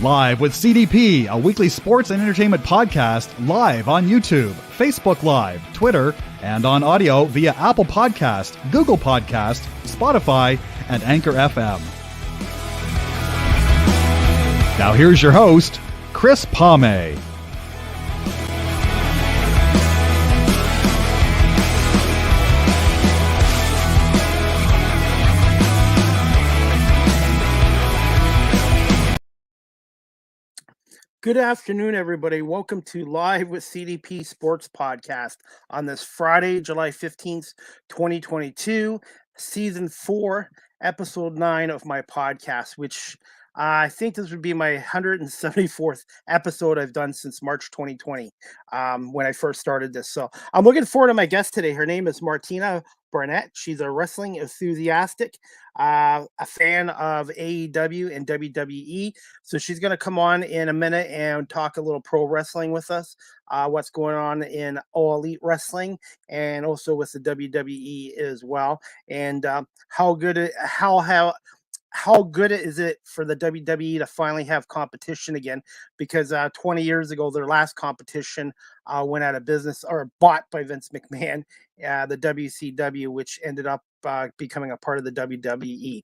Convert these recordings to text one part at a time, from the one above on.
Live with CDP, a weekly sports and entertainment podcast live on YouTube, Facebook Live, Twitter, and on audio via Apple Podcast, Google Podcast, Spotify, and Anchor FM. Now here's your host, Chris Palme. Good afternoon, everybody. Welcome to Live with CDP Sports Podcast on this Friday, July 15th, 2022, Season 4, Episode 9 of my podcast, which I think this would be my 174th episode I've done since March 2020, when I first started this. So I'm looking forward to my guest today. Her name is Martina Barnett. She's a wrestling enthusiastic, a fan of AEW and WWE. So she's going to come on in a minute and talk a little pro wrestling with us, what's going on in All Elite Wrestling and also with the WWE as well. And how good is it for the WWE to finally have competition again? Because 20 years ago, their last competition went out of business or bought by Vince McMahon, the WCW, which ended up becoming a part of the WWE.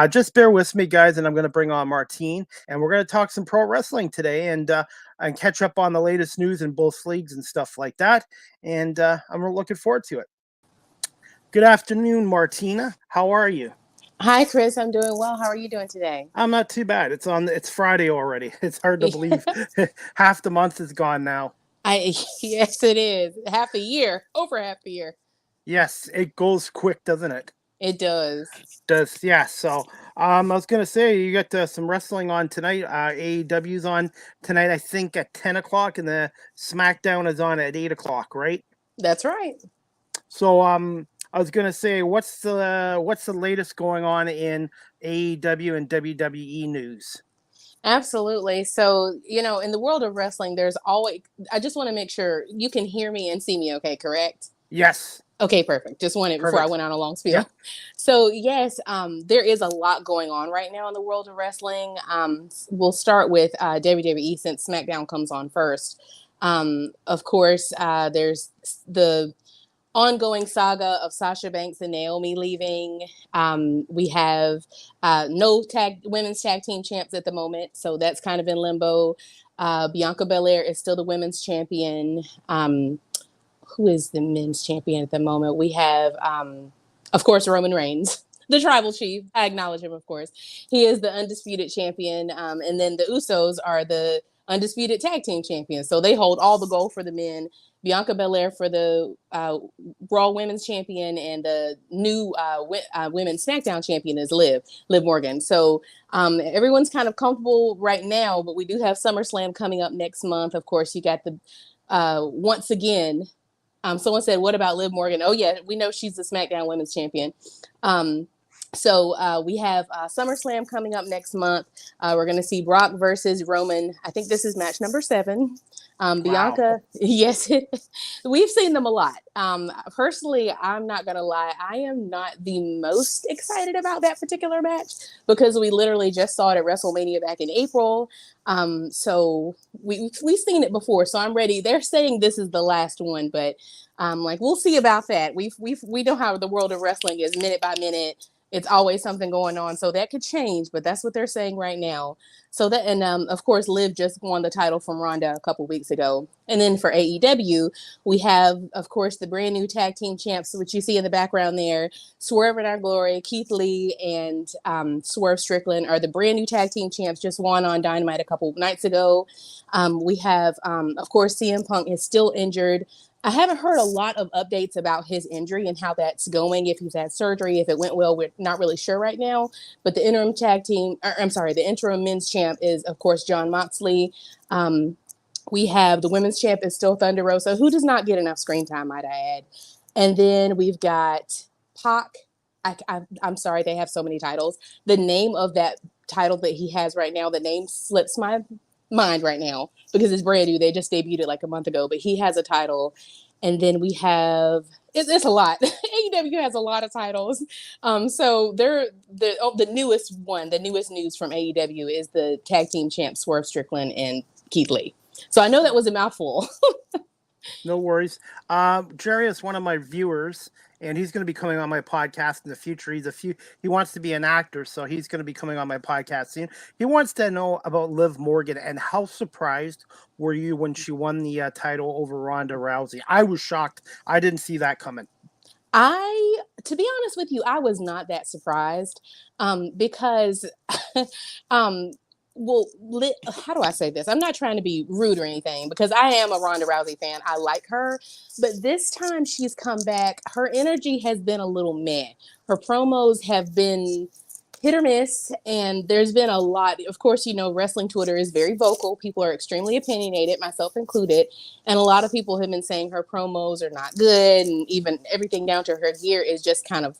Just bear with me, guys, and I'm going to bring on Martine, and we're going to talk some pro wrestling today and catch up on the latest news in both leagues and stuff like that. And I'm looking forward to it. Good afternoon, Martina. How are you? Hi, Chris. I'm doing well. How are you doing today? I'm not too bad. It's Friday already. It's hard to believe. Half the month is gone now. Yes, it is. Half a year. Over half a year. Yes, it goes quick, doesn't it? It does. Yeah. So I was going to say, you got some wrestling on tonight. AEW's on tonight, I think, at 10 o'clock, and the SmackDown is on at 8 o'clock, right? That's right. So I was gonna say, what's the latest going on in AEW and WWE news? Absolutely. So, in the world of wrestling, there's always, I just want to make sure you can hear me and see me okay, correct? Yes. Okay, perfect. Just wanted before I went on a long spiel. Yep. So, yes, there is a lot going on right now in the world of wrestling. We'll start with WWE since SmackDown comes on first. Of course, there's the ongoing saga of Sasha Banks and Naomi leaving. We have no women's tag team champs at the moment, so that's kind of in limbo. Bianca Belair is still the women's champion. Who is the men's champion at the moment? We have, of course, Roman Reigns, the tribal chief. I acknowledge him, of course. He is the undisputed champion, and then the Usos are the undisputed tag team champions. So they hold all the gold for the men. Bianca Belair for the Raw Women's Champion, and the new Women's SmackDown Champion is Liv Morgan. So everyone's kind of comfortable right now, but we do have SummerSlam coming up next month. Of course, you got the once again. Someone said, "What about Liv Morgan?" Oh yeah, we know she's the SmackDown Women's Champion. So we have SummerSlam coming up next month. We're going to see Brock versus Roman. I think this is match number 7. Bianca, yes, we've seen them a lot. Personally, I'm not going to lie. I am not the most excited about that particular match because we literally just saw it at WrestleMania back in April. So we've seen it before. So I'm ready. They're saying this is the last one, but we'll see about that. We know how the world of wrestling is minute by minute. It's always something going on. So that could change, but that's what they're saying right now. So that, and of course, Liv just won the title from Ronda a couple weeks ago. And then for AEW, we have, of course, the brand new tag team champs, which you see in the background there. Swerve in Our Glory, Keith Lee, and Swerve Strickland are the brand new tag team champs, just won on Dynamite a couple nights ago. We have, of course, CM Punk is still injured. I haven't heard a lot of updates about his injury and how that's going, if he's had surgery, if it went well. We're not really sure right now. But the interim the interim men's champ is, of course, Jon Moxley. We have the women's champ is still Thunder Rosa, who does not get enough screen time, might I add. And then we've got Pac. I'm sorry, they have so many titles. The name of that title that he has right now, the name slips my mind right now because it's brand new. They just debuted it like a month ago, but he has a title. And then we have it's a lot. AEW has a lot of titles. So they're the newest one, the newest news from AEW is the tag team champs Swerve Strickland and Keith Lee. So I know that was a mouthful. No worries. Jerry is one of my viewers, and he's going to be coming on my podcast in the future. He wants to be an actor, so he's going to be coming on my podcast soon. He wants to know about Liv Morgan and how surprised were you when she won the title over Ronda Rousey? I was shocked. I didn't see that coming. To be honest with you, I was not that surprised because well, how do I say this? I'm not trying to be rude or anything because I am a Ronda Rousey fan. I like her, but this time she's come back. Her energy has been a little meh. Her promos have been hit or miss, and there's been a lot. Of course, wrestling Twitter is very vocal. People are extremely opinionated, myself included, and a lot of people have been saying her promos are not good, and even everything down to her gear is just kind of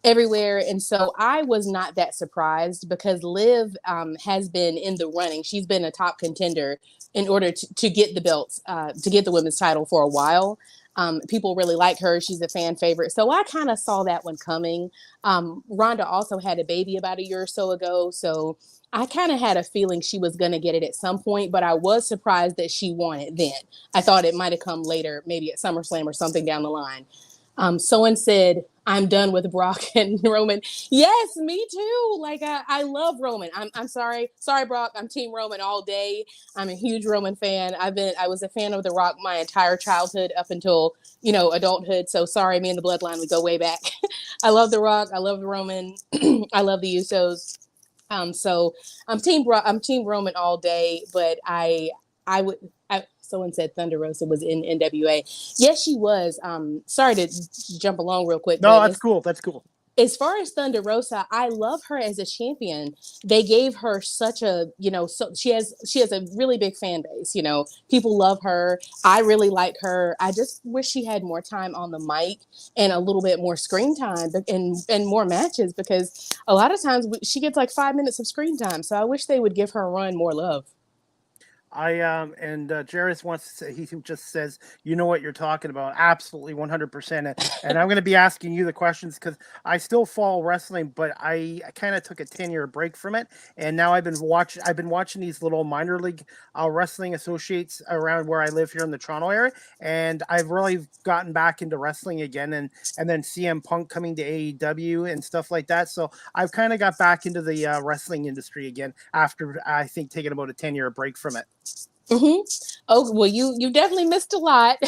everywhere. And so I was not that surprised because Liv has been in the running. She's been a top contender in order to get the belts, to get the women's title for a while. People really like her. She's a fan favorite. So I kind of saw that one coming. Rhonda also had a baby about a year or so ago. So I kind of had a feeling she was going to get it at some point, but I was surprised that she won it then. I thought it might have come later, maybe at SummerSlam or something down the line. Someone said, I'm done with Brock and Roman. Yes, me too. Like, I love Roman. I'm sorry. Sorry, Brock. I'm Team Roman all day. I'm a huge Roman fan. I was a fan of The Rock my entire childhood up until, adulthood. So sorry, me and the bloodline, we go way back. I love The Rock. I love Roman. I love the Usos. So I'm Team Roman all day, but someone said Thunder Rosa was in NWA. Yes, she was. Sorry to jump along real quick. No, that's cool. That's cool. As far as Thunder Rosa, I love her as a champion. They gave her such a, so she has a really big fan base. People love her. I really like her. I just wish she had more time on the mic and a little bit more screen time and more matches because a lot of times she gets like 5 minutes of screen time. So I wish they would give her a run more love. Jairus wants to say, he just says, you know what you're talking about. Absolutely 100%. And I'm going to be asking you the questions because I still follow wrestling, but I kind of took a 10-year break from it. And now I've been watching these little minor league wrestling associates around where I live here in the Toronto area. And I've really gotten back into wrestling again and then CM Punk coming to AEW and stuff like that. So I've kind of got back into the wrestling industry again after I think taking about a 10-year break from it. Mm-hmm. Oh, well, you definitely missed a lot,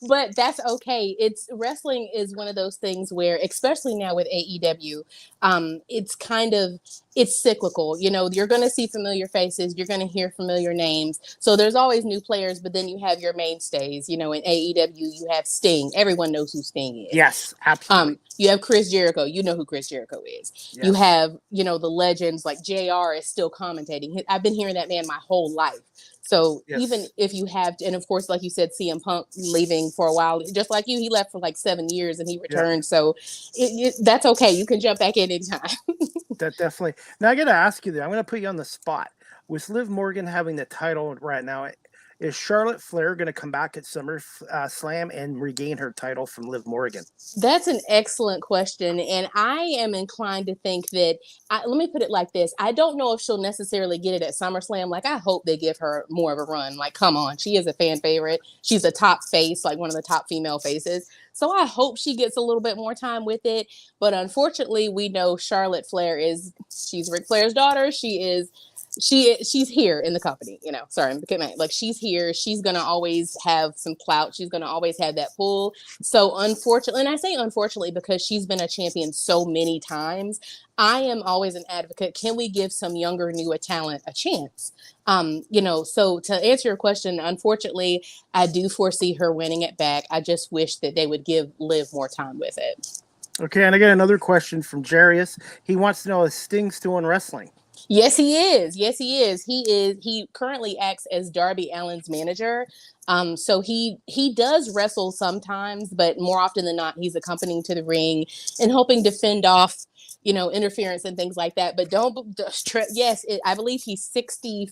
but that's okay. Wrestling is one of those things where, especially now with AEW, it's cyclical. You're going to see familiar faces, you're going to hear familiar names. So there's always new players, but then you have your mainstays. In AEW, you have Sting. Everyone knows who Sting is. Yes, absolutely. You have Chris Jericho. You know who Chris Jericho is. Yes. You have, the legends like JR is still commentating. I've been hearing that man my whole life. So yes. Even if you have, and of course, like you said, CM Punk leaving for a while, just like you, he left for like 7 years and he returned. Yeah. So that's okay. You can jump back in anytime. That definitely. Now I got to ask you, I'm going to put you on the spot. With Liv Morgan having the title right now, is Charlotte Flair going to come back at SummerSlam and regain her title from Liv Morgan? That's an excellent question. And I am inclined to think that, let me put it like this. I don't know if she'll necessarily get it at SummerSlam. Like, I hope they give her more of a run. Like, come on. She is a fan favorite. She's a top face, like one of the top female faces. So I hope she gets a little bit more time with it. But unfortunately, we know Charlotte Flair she's Ric Flair's daughter. She's here in the company, sorry, like she's here. She's going to always have some clout. She's going to always have that pull. So unfortunately, and I say unfortunately, because she's been a champion so many times, I am always an advocate. Can we give some younger, newer talent a chance? So to answer your question, unfortunately, I do foresee her winning it back. I just wish that they would give Liv more time with it. Okay. And I got another question from Jarius. He wants to know, is Sting still in wrestling? Yes, he is. He currently acts as Darby Allin's manager. So he does wrestle sometimes, but more often than not, he's accompanying to the ring and helping to fend off, interference and things like that. But I believe he's 60.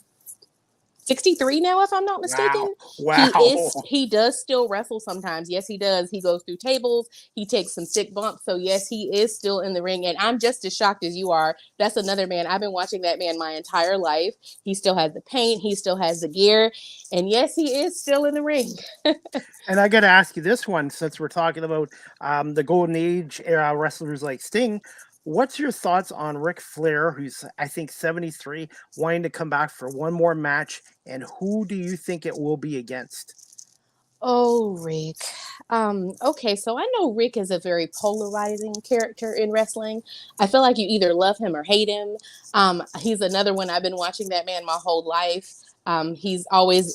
63 now, if I'm not Wow. mistaken. Wow. He does still wrestle sometimes. Yes, he does. He goes through tables. He takes some sick bumps. So yes, he is still in the ring. And I'm just as shocked as you are. That's another man. I've been watching that man my entire life. He still has the paint. He still has the gear. And yes, he is still in the ring. And I got to ask you this one, since we're talking about the golden age era wrestlers like Sting. What's your thoughts on Ric Flair, who's I think 73, wanting to come back for one more match, and who do you think it will be against? Oh, Rick. Okay, so I know Rick is a very polarizing character in wrestling. I feel like you either love him or hate him. He's another one. I've been watching that man my whole life. He's always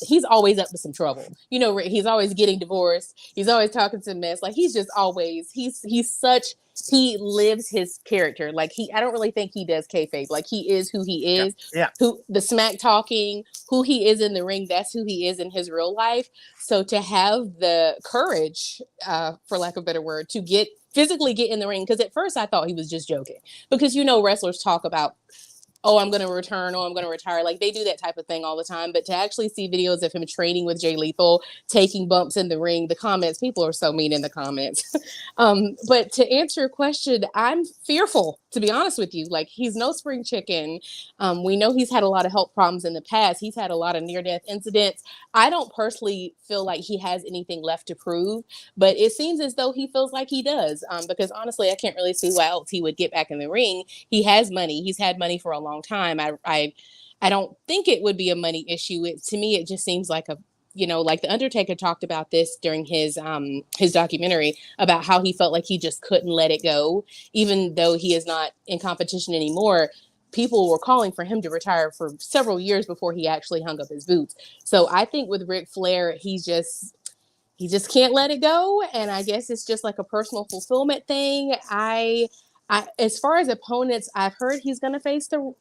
up to some trouble. You know, he's always getting divorced. He's always talking some mess. Like he's just always he lives his character. Like I don't really think he does kayfabe. Like he is who he Yeah. is. Yeah. Who the smack talking, who he is in the ring. That's who he is in his real life. So to have the courage, for lack of a better word, to physically get in the ring, because at first I thought he was just joking, because wrestlers talk about, oh, I'm going to return, oh, I'm going to retire. Like they do that type of thing all the time. But to actually see videos of him training with Jay Lethal, taking bumps in the ring, the comments, people are so mean in the comments. But to answer your question, I'm fearful, to be honest with you. Like he's no spring chicken. We know he's had a lot of health problems in the past. He's had a lot of near-death incidents. I don't personally feel like he has anything left to prove, but it seems as though he feels like he does. Because honestly, I can't really see why else he would get back in the ring. He has money. He's had money for a long time. I don't think it would be a money issue. To me, it just seems like like the Undertaker talked about this during his documentary about how he felt like he just couldn't let it go, even though he is not in competition anymore. People were calling for him to retire for several years before he actually hung up his boots. So I think with Ric Flair, he just can't let it go, and I guess it's just like a personal fulfillment thing. As far as opponents, I've heard he's going to face the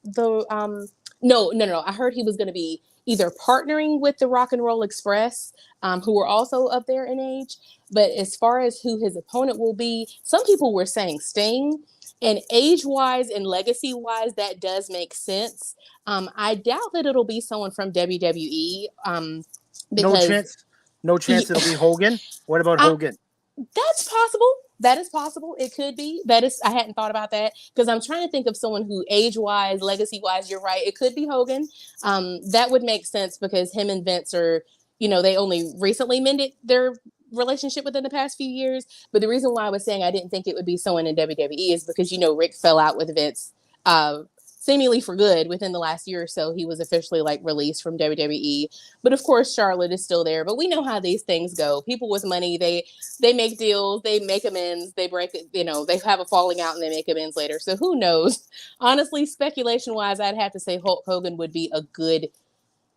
no. I heard he was going to be either partnering with the Rock and Roll Express, who are also up there in age. But as far as who his opponent will be, some people were saying Sting. And age-wise and legacy-wise, that does make sense. I doubt that it'll be someone from WWE, No because chance. No chance it'll be Hogan. What about Hogan? That's possible. That is possible. It could be. I hadn't thought about that, because I'm trying to think of someone who age-wise, legacy-wise, you're right. It could be Hogan. That would make sense, because him and Vince are, they only recently mended their relationship within the past few years. But the reason why I was saying I didn't think it would be someone in WWE is because, Rick fell out with Vince, seemingly for good within the last year or so. He was officially released from WWE. But of course, Charlotte is still there. But we know how these things go. People with money, they make deals, they make amends, they break it, they have a falling out and they make amends later. So who knows? Honestly, speculation wise, I'd have to say Hulk Hogan would be a good,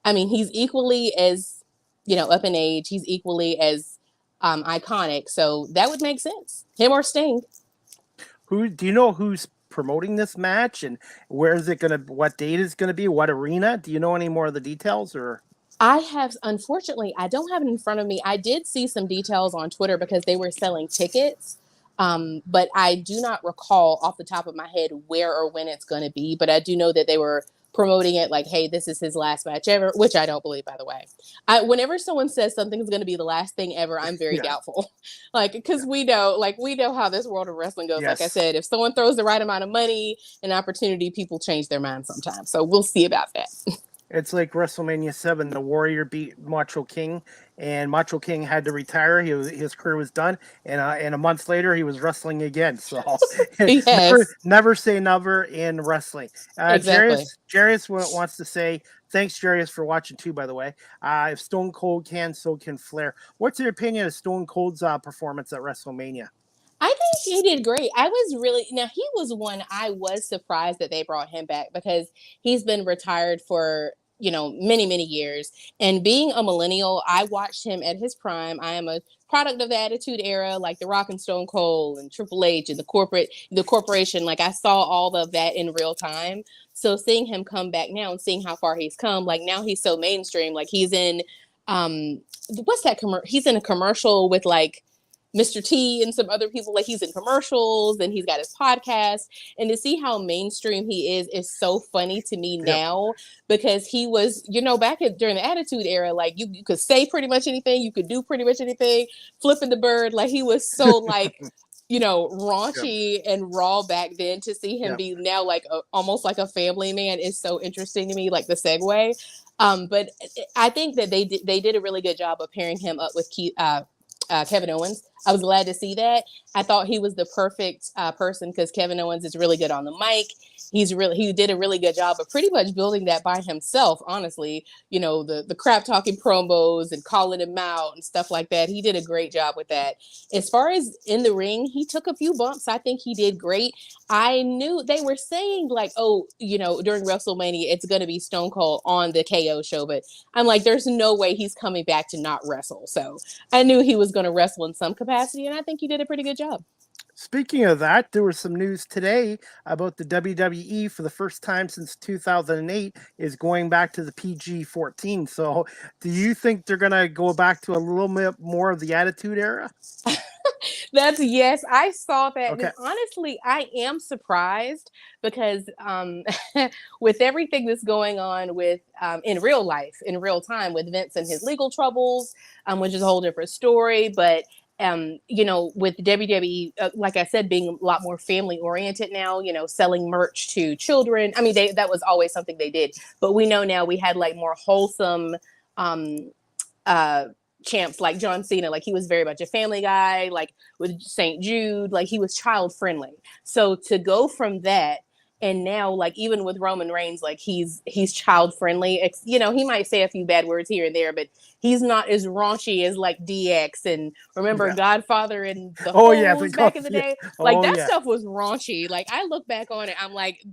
he's equally as, up in age, he's equally as iconic. So that would make sense. Him or Sting. Who do you know who's promoting this match, and where is it what date is going to be, what arena? Do you know any more of the details? Or Unfortunately, I don't have it in front of me. I did see some details on Twitter because they were selling tickets. But I do not recall off the top of my head where or when it's going to be. But I do know that they were promoting it like, hey, this is his last match ever, which I don't believe, by the way. Whenever someone says something is going to be the last thing ever, I'm very doubtful. Because we know how this world of wrestling goes. Yes. Like I said, if someone throws the right amount of money and opportunity, people change their minds sometimes. So we'll see about that. It's like WrestleMania 7, the Warrior beat Macho King, and Macho King had to retire. His career was done, and a month later, he was wrestling again. So Yes. never say never in wrestling. Exactly. Jarius wants to say, thanks, Jarius, for watching too, by the way. If Stone Cold can, so can Flair. What's your opinion of Stone Cold's performance at WrestleMania? I think he did great. He was one I was surprised that they brought him back, because he's been retired for, many, many years. And being a millennial, I watched him at his prime. I am a product of the Attitude Era, like The Rock and Stone Cold and Triple H and the corporation. Like I saw all of that in real time. So seeing him come back now and seeing how far he's come, like now he's so mainstream. Like he's in, what's that he's in a commercial with Mr. T and some other people. Like, he's in commercials and he's got his podcast. And to see how mainstream he is so funny to me now, because he was, back during the Attitude Era, like you could say pretty much anything, you could do pretty much anything, flipping the bird. Like, he was so like, raunchy and raw back then. To see him be now like almost like a family man is so interesting to me, like the segue. But I think that they did a really good job of pairing him up with Kevin Owens. I was glad to see that. I thought he was the perfect person, because Kevin Owens is really good on the mic. He did a really good job of pretty much building that by himself, honestly. The crap talking promos and calling him out and stuff like that. He did a great job with that. As far as in the ring, he took a few bumps. I think he did great. I knew they were saying like, during WrestleMania, it's going to be Stone Cold on the KO show, but I'm like, there's no way he's coming back to not wrestle. So I knew he was going to wrestle in some capacity, and I think he did a pretty good job. Speaking of that, there was some news today about the WWE for the first time since 2008 is going back to the PG-14. So do you think they're going to go back to a little bit more of the Attitude Era? That's yes. I saw that. Okay. And honestly, I am surprised, because with everything that's going on with in real life, in real time, with Vince and his legal troubles, which is a whole different story. But with WWE, like I said, being a lot more family oriented now, selling merch to children. I mean, that was always something they did, but we know now we had like more wholesome champs like John Cena. Like, he was very much a family guy, like with St. Jude, like he was child friendly. So to go from that, and now, like, even with Roman Reigns, like he's child friendly. He might say a few bad words here and there, but he's not as raunchy as like DX and remember Godfather and the Hoes back in the day. Like that stuff was raunchy. Like, I look back on it, I'm like,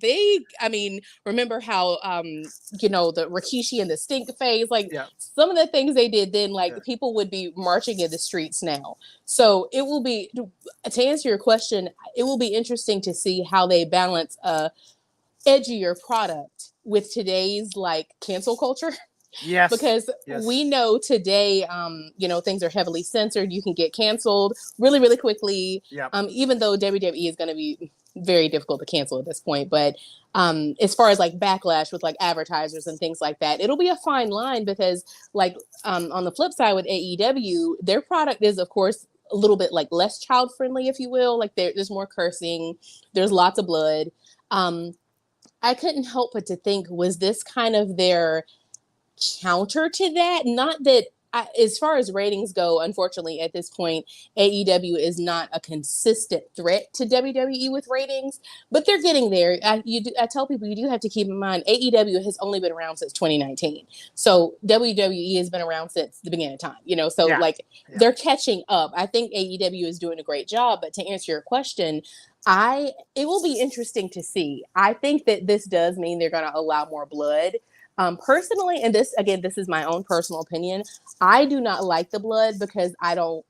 remember how the Rikishi and the stink phase, like some of the things they did then, like people would be marching in the streets now. So it will be, to answer your question, it will be interesting to see how they balance edgier product with today's like cancel culture. Yes. Because we know today, things are heavily censored. You can get canceled really, really quickly. Even though WWE is going to be very difficult to cancel at this point. But as far as like backlash with like advertisers and things like that, it'll be a fine line, because like on the flip side with AEW, their product is, of course, a little bit like less child friendly, if you will. Like there's more cursing. There's lots of blood. I couldn't help but to think, was this kind of their counter to that? Not that as far as ratings go, unfortunately, at this point, AEW is not a consistent threat to WWE with ratings, but they're getting there. I tell people, you do have to keep in mind, AEW has only been around since 2019. So WWE has been around since the beginning of time, so they're catching up. I think AEW is doing a great job, but to answer your question, it will be interesting to see. I think that this does mean they're going to allow more blood. Personally, and this is my own personal opinion, I do not like the blood, because I don't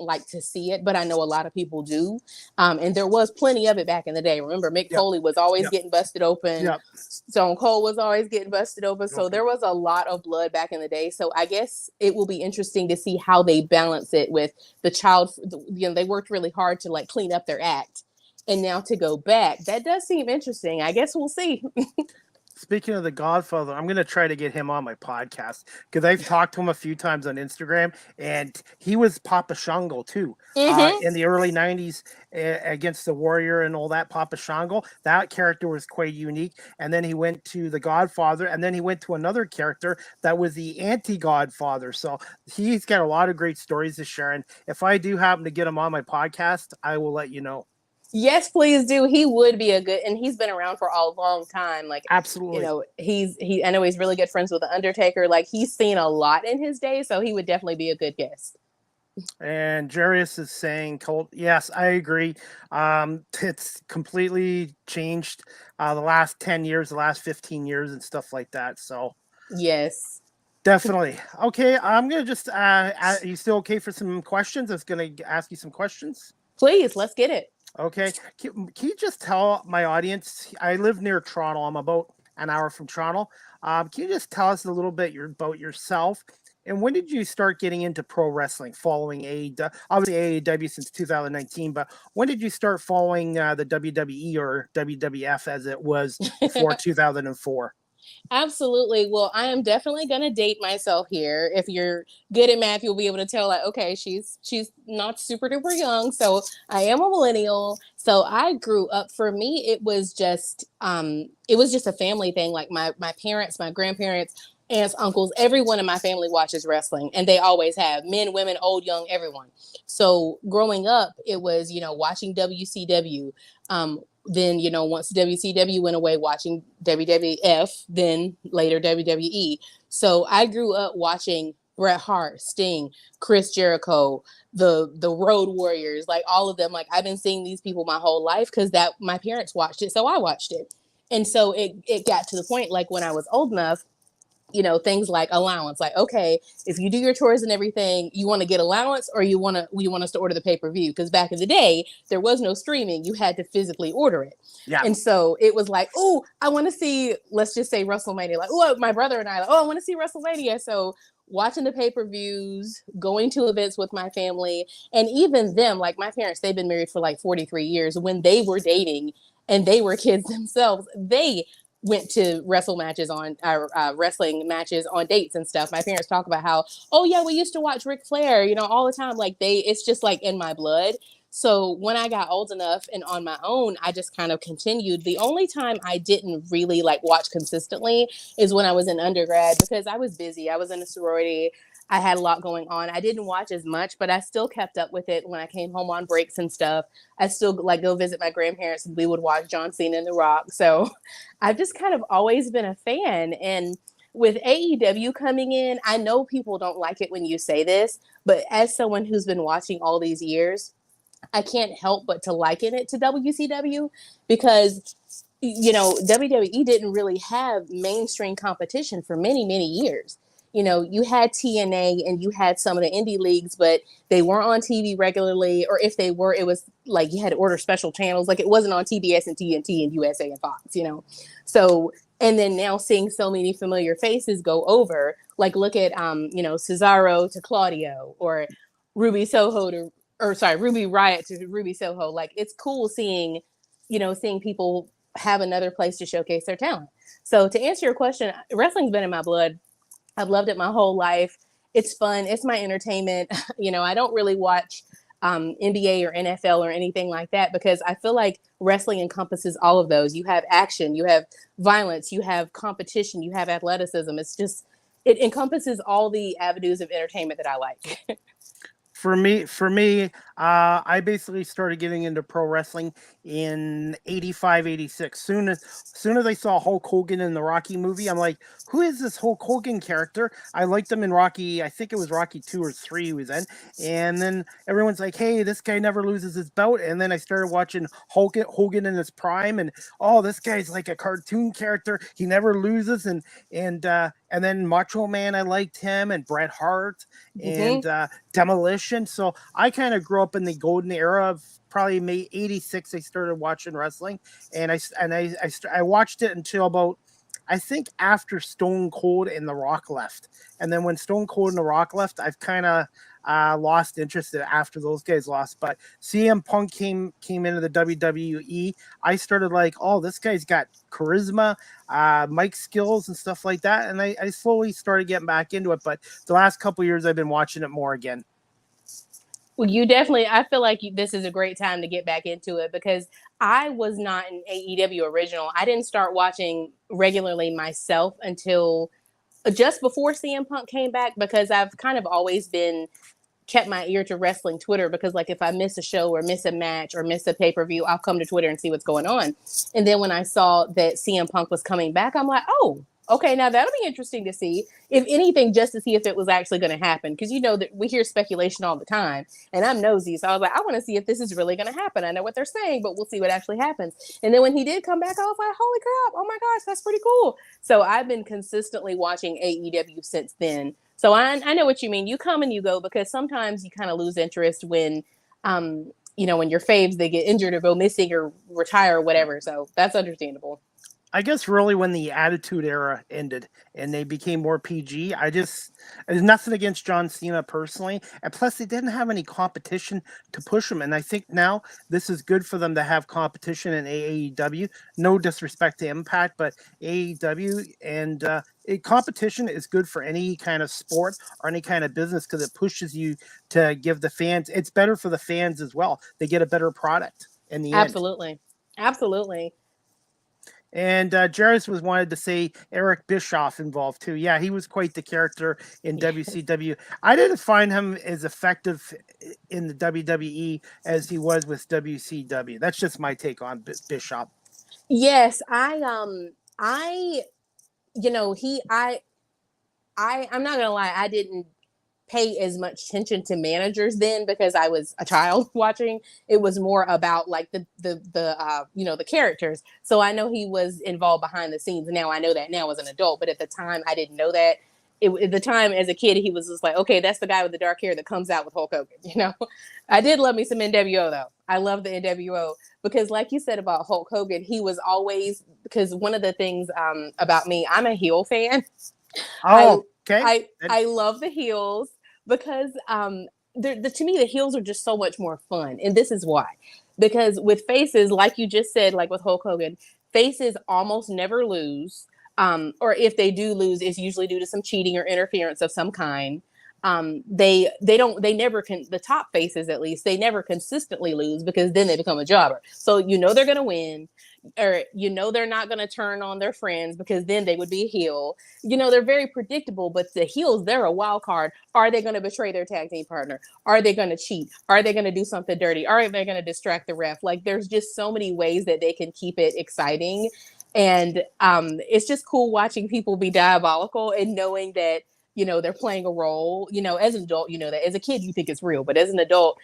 like to see it, but I know a lot of people do. And there was plenty of it back in the day. Remember, Mick Foley was always getting busted open. Stone Cold was always getting busted open. So there was a lot of blood back in the day. So I guess it will be interesting to see how they balance it with the child. They worked really hard to like clean up their act. And now to go back, that does seem interesting. I guess we'll see. Speaking of the Godfather, I'm going to try to get him on my podcast, because I've talked to him a few times on Instagram, and he was Papa Shango too. In the early 90s against the Warrior and all that. Papa Shango, that character was quite unique. And then he went to the Godfather, and then he went to another character that was the anti-Godfather. So he's got a lot of great stories to share. And if I do happen to get him on my podcast, I will let you know. Yes, please do. He would be and he's been around for a long time. Like, absolutely, I know he's really good friends with the Undertaker. Like, he's seen a lot in his day, so he would definitely be a good guest. And Jarius is saying, Colt, yes, I agree. It's completely changed the last 10 years, the last 15 years and stuff like that. So yes, definitely. Okay. I'm going to just, are you still okay for some questions? I was going to ask you some questions. Please, let's get it. Okay. Can you just tell my audience, I live near Toronto. I'm about an hour from Toronto. Can you just tell us a little bit about yourself And when did you start getting into pro wrestling, following AEW? Obviously AEW since 2019, but when did you start following the WWE or WWF as it was before 2004? Absolutely. Well, I am definitely going to date myself here. If you're good at math, you'll be able to tell like, okay, she's not super duper young, so I am a millennial. So I grew up, for me it was just a family thing. Like my parents, my grandparents, aunts, uncles, everyone in my family watches wrestling, and they always have, men, women, old, young, everyone. So growing up, it was, watching WCW. Then, once WCW went away, watching WWF, then later WWE. So I grew up watching Bret Hart, Sting, Chris Jericho, the Road Warriors, like all of them. Like I've been seeing these people my whole life because that my parents watched it, so I watched it. And so it got to the point, like when I was old enough, things like allowance, like, okay, if you do your chores and everything, you want to get allowance, or you want us to order the pay-per-view? Because back in the day, there was no streaming. You had to physically order it. Yeah. And so it was like, oh, I want to see, let's just say WrestleMania. Like, oh, my brother and I, like, oh, I want to see WrestleMania. So watching the pay-per-views, going to events with my family, and even them, like my parents, they've been married for like 43 years. When they were dating and they were kids themselves, they went to wrestling matches on dates and stuff. My parents talk about how, oh yeah, we used to watch Ric Flair, all the time. Like it's just like in my blood. So when I got old enough and on my own, I just kind of continued. The only time I didn't really like watch consistently is when I was in undergrad, because I was busy. I was in a sorority. I had a lot going on. I didn't watch as much, but I still kept up with it when I came home on breaks and stuff. I still like go visit my grandparents, and we would watch John Cena and The Rock. So I've just kind of always been a fan. And with AEW coming in, I know people don't like it when you say this, but as someone who's been watching all these years, I can't help but to liken it to WCW, because WWE didn't really have mainstream competition for many, many years. You had TNA and you had some of the indie leagues, but they weren't on TV regularly, or if they were, it was like you had to order special channels. Like it wasn't on TBS and TNT and USA and Fox, So, and then now seeing so many familiar faces go over, like look at Cesaro to Claudio, or Ruby Soho to, or sorry, Ruby Riot to Ruby Soho. Like it's cool seeing people have another place to showcase their talent. So to answer your question, wrestling's been in my blood. I've loved it my whole life. It's fun. It's my entertainment. I don't really watch NBA or NFL or anything like that, because I feel like wrestling encompasses all of those. You have action, you have violence, you have competition, you have athleticism. It encompasses all the avenues of entertainment that I like. For me, I basically started getting into pro wrestling in 85, 86. Soon as I saw Hulk Hogan in the Rocky movie, I'm like, who is this Hulk Hogan character? I liked him in Rocky, I think it was Rocky 2 or 3 he was in. And then everyone's like, hey, this guy never loses his belt. And then I started watching Hogan in his prime, and oh, this guy's like a cartoon character. He never loses. And then Macho Man, I liked him, and Bret Hart, and Demolition. So I kind of grew up in the golden era of probably May 86. I started watching wrestling, and I watched it until about, I think, after Stone Cold and The Rock left. And then when Stone Cold and The Rock left, I've kind of lost interest after those guys lost. But CM Punk came into the WWE. I started like, oh, this guy's got charisma, mic skills and stuff like that. And I slowly started getting back into it. But the last couple of years, I've been watching it more again. Well, I feel like this is a great time to get back into it, because I was not an AEW original. I didn't start watching regularly myself until just before CM Punk came back, because I've kind of always kept my ear to wrestling Twitter, because like if I miss a show or miss a match or miss a pay-per-view, I'll come to Twitter and see what's going on. And then when I saw that CM Punk was coming back, I'm like, oh, okay, now that'll be interesting to see. If anything, just to see if it was actually going to happen. Because that we hear speculation all the time, and I'm nosy. So I was like, I want to see if this is really going to happen. I know what they're saying, but we'll see what actually happens. And then when he did come back, I was like, holy crap, oh my gosh, that's pretty cool. So I've been consistently watching AEW since then. So I know what you mean. You come and you go, because sometimes you kind of lose interest when, when your faves, they get injured or go missing or retire or whatever. So that's understandable. I guess really when the Attitude Era ended and they became more PG, there's nothing against John Cena personally, and plus they didn't have any competition to push him. And I think now this is good for them to have competition in AEW. No disrespect to Impact, but AEW and competition is good for any kind of sport or any kind of business because it pushes you to give the fans. It's better for the fans as well. They get a better product in the end. Absolutely. And Jarvis was wanted to say Eric Bischoff involved too. Yeah, he was quite the character in WCW. I didn't find him as effective in the WWE as he was with WCW. That's just my take on Bischoff. Yes, I you know, I'm not gonna lie, I didn't pay as much attention to managers then because I was a child watching. It was more about like the the characters. So I know he was involved behind the scenes. Now I know that now as an adult, but at the time I didn't know that. At the time as a kid, he was just like, okay, that's the guy with the dark hair that comes out with Hulk Hogan. I did love me some NWO though. I love the NWO because, like you said about Hulk Hogan, he was always, because one of the things about me, I'm a heel fan. Oh, okay. I love the heels because to me the heels are just so much more fun, and this is why. Because with faces, like you just said, like with Hulk Hogan, faces almost never lose, or if they do lose, it's usually due to some cheating or interference of some kind. The top faces, at least, they never consistently lose because then they become a jobber. So they're gonna win, or they're not gonna turn on their friends because then they would be a heel. They're very predictable, but the heels, they're a wild card. Are they gonna betray their tag team partner? Are they gonna cheat? Are they gonna do something dirty? Are they gonna distract the ref? Like, there's just so many ways that they can keep it exciting. And it's just cool watching people be diabolical and knowing that they're playing a role. As an adult, that as a kid, you think it's real, but as an adult,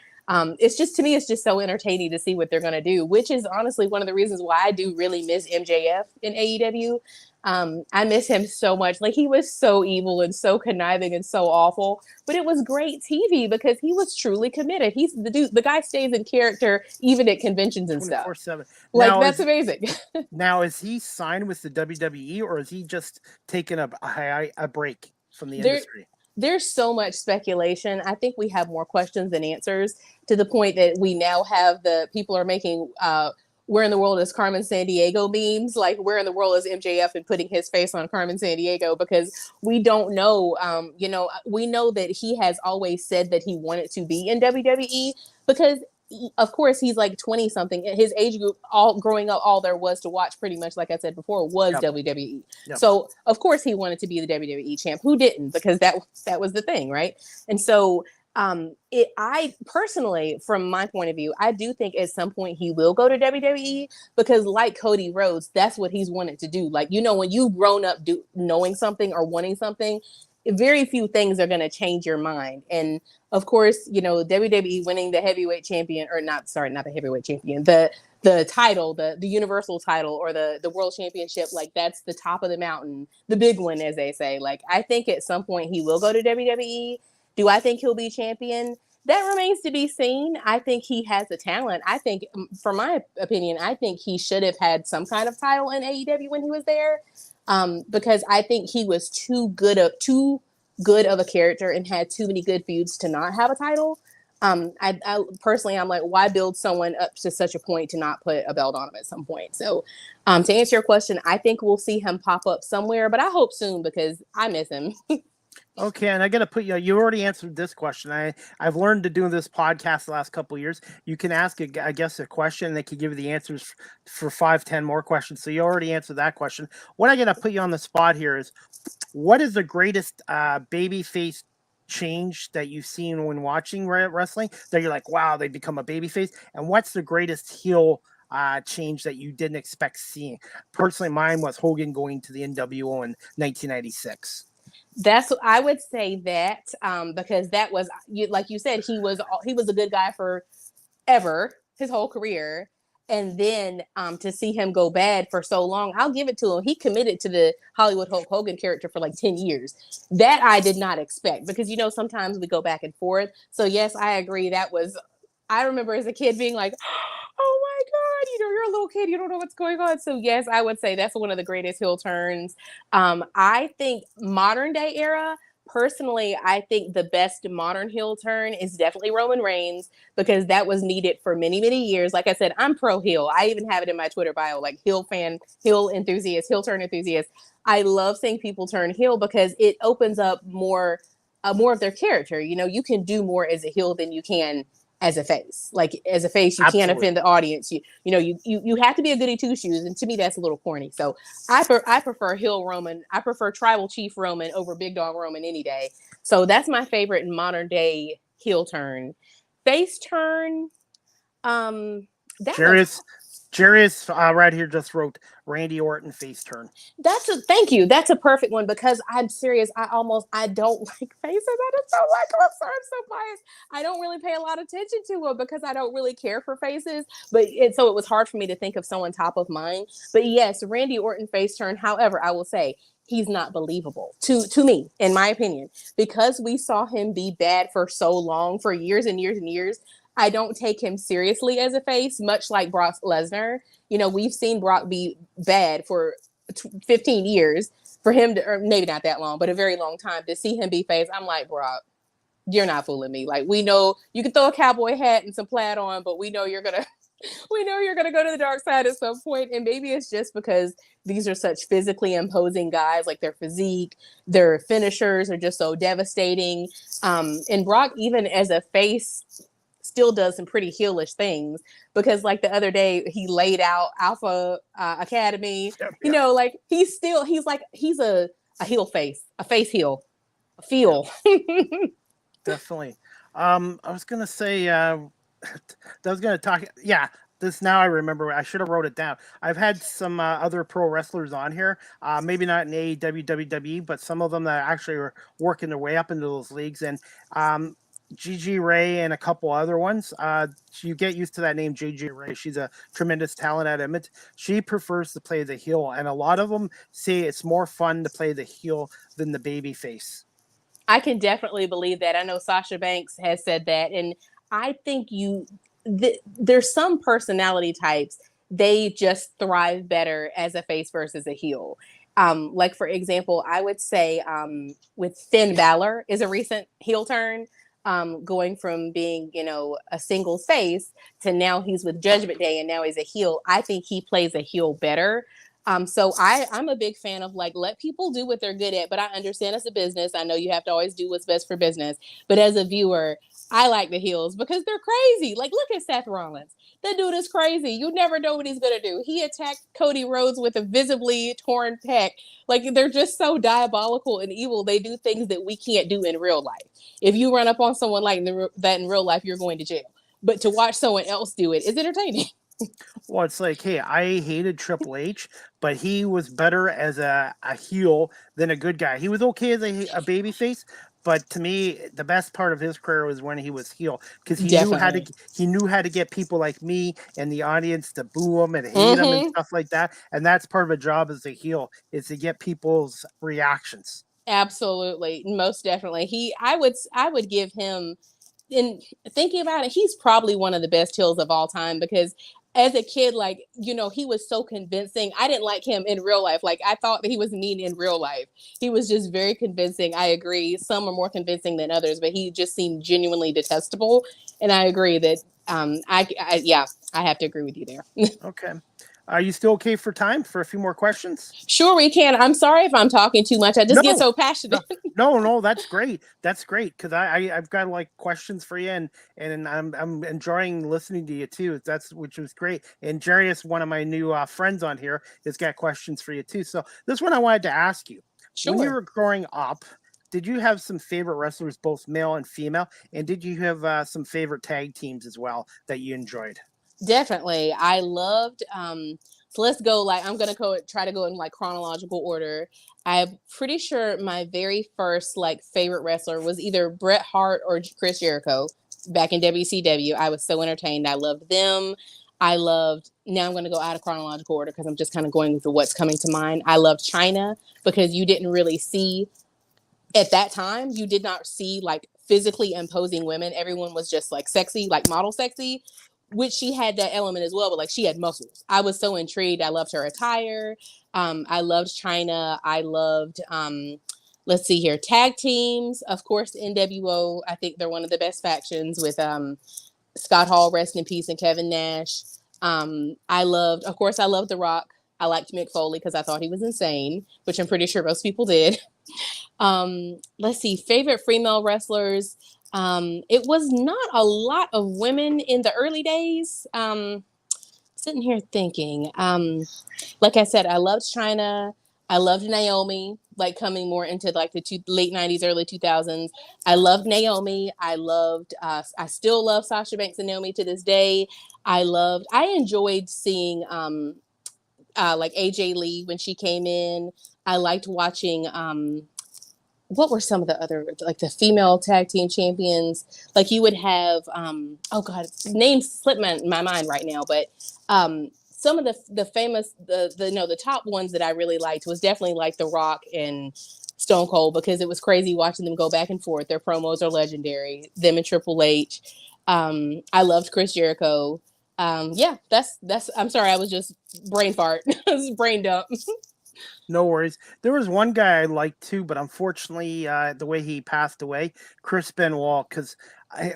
it's just, to me, it's just so entertaining to see what they're going to do, which is honestly one of the reasons why I do really miss MJF in AEW. I miss him so much. Like, he was so evil and so conniving and so awful, but it was great TV because he was truly committed. He's the dude, the guy stays in character even at conventions and stuff. 24/7. Like, now, that's amazing. Now, is he signed with the WWE or is he just taking a break from the industry? There's so much speculation. I think we have more questions than answers, to the point that we now have the people are making where in the world is Carmen Sandiego memes, like where in the world is MJF, and putting his face on Carmen Sandiego, because we don't know. We know that he has always said that he wanted to be in WWE because, of course, he's like 20 something. His age group, all growing up, all there was to watch, pretty much, like I said before, was WWE. Yep. So of course he wanted to be the WWE champ. Who didn't? Because that was the thing, right? And so I personally, from my point of view, I do think at some point he will go to WWE, because like Cody Rhodes, that's what he's wanted to do. Like, when you've grown up knowing something or wanting something, very few things are going to change your mind. And of course, WWE winning the heavyweight champion, or not the heavyweight champion, the title, the universal title, or the world championship, like, that's the top of the mountain, the big one, as they say. Like, I think at some point he will go to WWE. Do I think he'll be champion? That remains to be seen. I think he has the talent. I think, for my opinion, I think he should have had some kind of title in AEW when he was there. Because I think he was too good of a character and had too many good feuds to not have a title. I personally, I'm like, why build someone up to such a point to not put a belt on him at some point? So, to answer your question, I think we'll see him pop up somewhere, but I hope soon because I miss him. Okay, and I got to put you already answered this question. I've learned to do this podcast the last couple of years. You can ask, I guess, a question, and they can give you the answers for 5-10 more questions. So you already answered that question. What I got to put you on the spot here is, what is the greatest babyface change that you've seen when watching wrestling that you're like, wow, they become a babyface? And what's the greatest heel change that you didn't expect seeing? Personally, mine was Hogan going to the NWO in 1996. I would say that, because that was, like you said, he was a good guy for ever, his whole career. And then to see him go bad for so long, I'll give it to him. He committed to the Hollywood Hulk Hogan character for like 10 years. That I did not expect, because, sometimes we go back and forth. So yes, I agree. That was I remember as a kid being like, oh my God, you're a little kid, you don't know what's going on. So yes, I would say that's one of the greatest heel turns. I think modern day era, personally, I think the best modern heel turn is definitely Roman Reigns, because that was needed for many, many years. Like I said, I'm pro heel. I even have it in my Twitter bio, like heel fan, heel enthusiast, heel turn enthusiast. I love seeing people turn heel because it opens up more of their character. You can do more as a heel than you can as a face. Like as a face, you can't offend the audience. You have to be a goody two shoes, and to me, that's a little corny. So I prefer heel Roman. I prefer Tribal Chief Roman over Big Dog Roman any day. So that's my favorite modern day heel turn. Face turn. That Jarius right here just wrote Randy Orton face turn. Thank you. That's a perfect one, because I'm serious. I don't like faces. I just don't like them. I'm so biased. I don't really pay a lot of attention to them because I don't really care for faces. So it was hard for me to think of someone top of mind. But yes, Randy Orton face turn. However, I will say he's not believable to me, in my opinion, because we saw him be bad for so long, for years and years and years. I don't take him seriously as a face, much like Brock Lesnar. We've seen Brock be bad for 15 years. For him to, or maybe not that long, but a very long time, to see him be face, I'm like, Brock, you're not fooling me. Like, we know you can throw a cowboy hat and some plaid on, but we know you're gonna go to the dark side at some point. And maybe it's just because these are such physically imposing guys, like their physique, their finishers are just so devastating. And Brock, even as a face, still does some pretty heelish things, because like the other day he laid out Alpha Academy. Yeah. Like he's a heel face, a face heel, a feel. Definitely. I was gonna say I was gonna talk. Yeah, this now I remember. I should have wrote it down. I've had some other pro wrestlers on here. Maybe not in AEW, WWE, but some of them that actually are working their way up into those leagues. And Gigi Ray and a couple other ones. You get used to that name, Gigi Ray. She's a tremendous talent at Emmett. She prefers to play the heel, and a lot of them say it's more fun to play the heel than the baby face. I can definitely believe that. I know Sasha Banks has said that, and I think there's some personality types, they just thrive better as a face versus a heel. Like for example, I would say with Finn Balor is a recent heel turn. Going from being, a single face to now he's with Judgment Day and now he's a heel. I think he plays a heel better. So I'm a big fan of, like, let people do what they're good at, but I understand it's a business. I know you have to always do what's best for business, but as a viewer, I like the heels because they're crazy. Like, look at Seth Rollins. That dude is crazy. You never know what he's going to do. He attacked Cody Rhodes with a visibly torn pec. Like, they're just so diabolical and evil. They do things that we can't do in real life. If you run up on someone like that in real life, you're going to jail. But to watch someone else do it is entertaining. Well, it's like, hey, I hated Triple H, but he was better as a heel than a good guy. He was okay as a baby face, but to me, the best part of his career was when he was heel, because he knew how to get people like me and the audience to boo him and hate him and stuff like that. And that's part of a job as a heel, is to get people's reactions. Absolutely, most definitely. I would give him, in thinking about it, he's probably one of the best heels of all time, because as a kid, like, he was so convincing. I didn't like him in real life. Like, I thought that he was mean in real life. He was just very convincing. I agree. Some are more convincing than others, but he just seemed genuinely detestable. And I agree that, I have to agree with you there. Okay. Are you still okay for time for a few more questions? Sure, we can. I'm sorry if I'm talking too much. I just get so passionate. No, that's great. That's great, because I've got like questions for you, and I'm enjoying listening to you too. Which was great. And Jerry is one of my new friends on here. Has got questions for you too. So this one I wanted to ask you. Sure. When you were growing up, did you have some favorite wrestlers, both male and female? And did you have some favorite tag teams as well that you enjoyed? Definitely. I loved, so let's go, like, I'm going to try to go in like chronological order. I'm pretty sure my very first like favorite wrestler was either Bret Hart or Chris Jericho back in WCW. I was so entertained. I loved them. Now I'm going to go out of chronological order because I'm just kind of going with what's coming to mind. I loved China, because you didn't really see, at that time, you did not see like physically imposing women. Everyone was just like sexy, like model sexy, which she had that element as well, but like she had muscles. I was so intrigued. I loved her attire. I loved China. I loved, let's see here, tag teams. Of course, NWO. I think they're one of the best factions with Scott Hall, rest in peace, and Kevin Nash. I loved The Rock. I liked Mick Foley because I thought he was insane, which I'm pretty sure most people did. Let's see, favorite female wrestlers. It was not a lot of women in the early days. Sitting here thinking, like I said, I loved China. I loved Naomi, like coming more into like the late 90s, early 2000s. I loved Naomi. I still love Sasha Banks and Naomi to this day. I enjoyed seeing like AJ Lee when she came in. I liked watching what were some of the other, like the female tag team champions? Like you would have oh god, names slip my mind right now, but some of the famous the top ones that I really liked was definitely like The Rock and Stone Cold, because it was crazy watching them go back and forth. Their promos are legendary. Them and Triple H. I loved Chris Jericho. Yeah, that's I'm sorry, I was just brain fart. Brain dump. No worries. There was one guy I liked too, but unfortunately, the way he passed away, Chris Benoit, because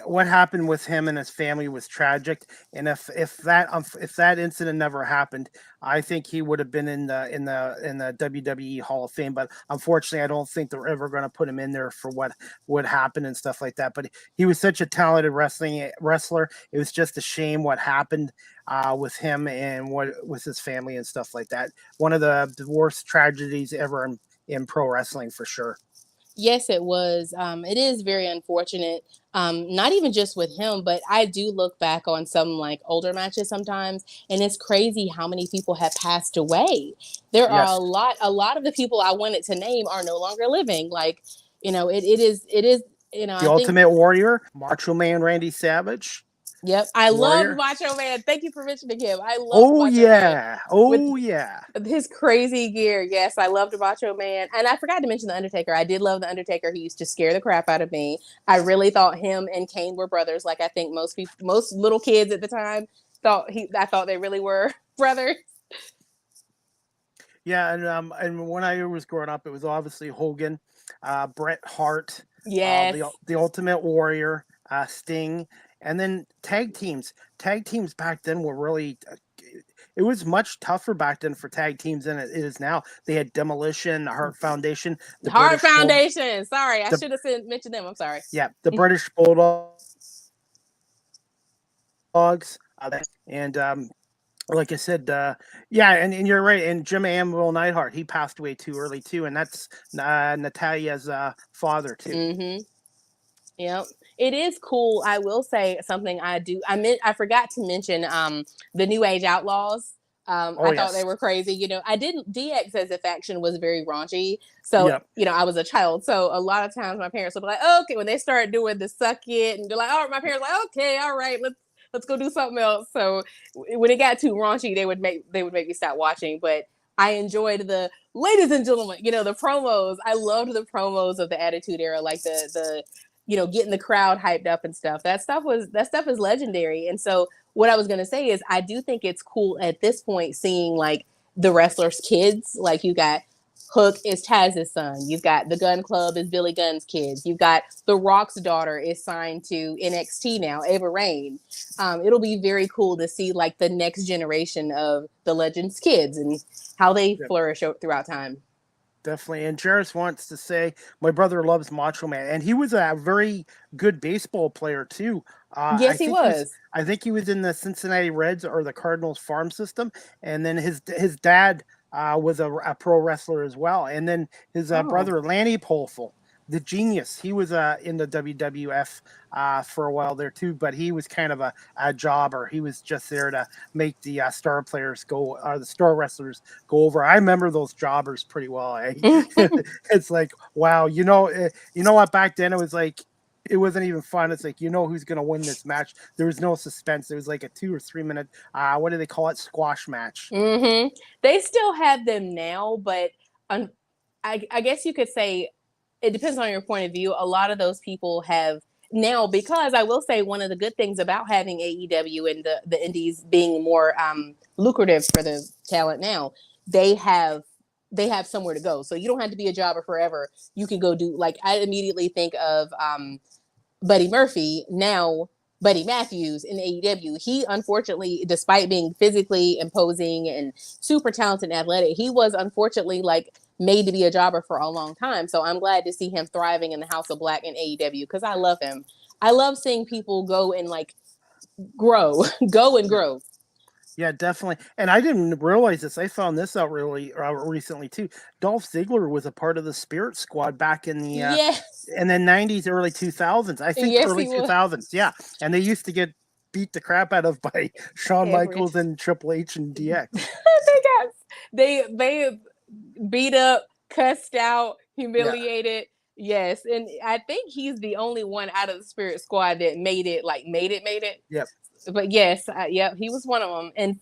what happened with him and his family was tragic. And if that incident never happened, I think he would have been in the WWE Hall of Fame. But unfortunately, I don't think they're ever going to put him in there for what happened and stuff like that. But he was such a talented wrestler. It was just a shame what happened with him and with his family and stuff like that. One of the worst tragedies ever in pro wrestling for sure. Yes, it was. It is very unfortunate. Not even just with him, but I do look back on some like older matches sometimes, and it's crazy how many people have passed away. There are a lot of the people I wanted to name are no longer living. Like, it is, The Ultimate Warrior, Macho Man Randy Savage. Yep, I love Macho Man. Thank you for mentioning him. I love Macho Man. Yeah. His crazy gear. Yes, I loved Macho Man. And I forgot to mention The Undertaker. I did love The Undertaker. He used to scare the crap out of me. I really thought him and Kane were brothers. Like I think most little kids at the time I thought they really were brothers. Yeah, and when I was growing up, it was obviously Hogan, Bret Hart, yes, the Ultimate Warrior, Sting. And then tag teams back then were really, it was much tougher back then for tag teams than it is now. They had Demolition, Heart Foundation. Sorry, I should have mentioned them. I'm sorry. Yeah, the British Bulldogs. And like I said, and you're right. And Jim Anvil Neidhart, he passed away too early too. And that's Natalia's father too. Mm-hmm. Yep. It is cool. I will say something I forgot to mention the New Age Outlaws. I thought they were crazy. DX as a faction was very raunchy. So, I was a child. So a lot of times my parents would be like, oh, okay, when they start doing the suck it and they're like, oh, my parents were like, okay, all right, let's go do something else. So when it got too raunchy, they would make me stop watching. But I enjoyed the ladies and gentlemen, the promos. I loved the promos of the Attitude Era, like the getting the crowd hyped up and stuff. That stuff is legendary. And so what I was going to say is I do think it's cool at this point seeing like the wrestlers' kids. Like you got Hook is Taz's son. You've got the Gun Club is Billy Gunn's kids. You've got The Rock's daughter is signed to NXT now, Ava Raine. It'll be very cool to see like the next generation of the Legends kids and how they flourish throughout time. Definitely. And Jarvis wants to say, my brother loves Macho Man. And he was a very good baseball player, too. Yes, he was. I think he was in the Cincinnati Reds or the Cardinals farm system. And then his dad was a pro wrestler as well. And then his brother, Lanny Poffel, the Genius, he was in the WWF for a while there, too. But he was kind of a jobber. He was just there to make the star players go, or the star wrestlers go over. I remember those jobbers pretty well. It's like, wow, you know what? Back then it was like, it wasn't even fun. It's like, who's going to win this match. There was no suspense. It was like a 2 or 3 minute, what do they call it? Squash match. Mm-hmm. They still have them now, but I guess you could say it depends on your point of view. A lot of those people have now, because I will say one of the good things about having AEW and the indies being more lucrative for the talent now, they have somewhere to go. So you don't have to be a jobber forever. You can go do, like, I immediately think of Buddy Murphy, now Buddy Matthews in AEW. He, unfortunately, despite being physically imposing and super talented and athletic, he was unfortunately like made to be a jobber for a long time. So I'm glad to see him thriving in the House of Black in AEW because I love him. I love seeing people go and like grow, go and grow. Yeah, definitely. And I didn't realize this. I found this out really recently too. Dolph Ziggler was a part of the Spirit Squad back in the Yes. in the 90s, early 2000s. I think Yes, early he was. 2000s. Yeah, and they used to get beat the crap out of by Shawn Michaels and Triple H and DX. they beat up, cussed out, humiliated. Yes, and I think he's the only one out of the Spirit Squad that made it. Yep. But yes, yep, he was one of them. And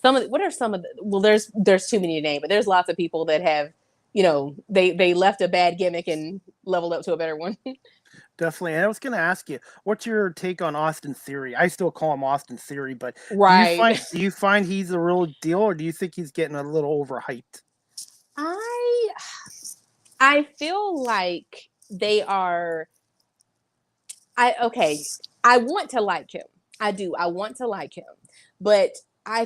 some of what are some of the, well, there's too many to name, but there's lots of people that have, you know, they left a bad gimmick and leveled up to a better one. Definitely. And I was going to ask you, what's your take on Austin Theory? I still call him Austin Theory, but Right. do you find he's the real deal, or do you think he's getting a little overhyped? I feel like they are. I want to like him. I do. I want to like him, but I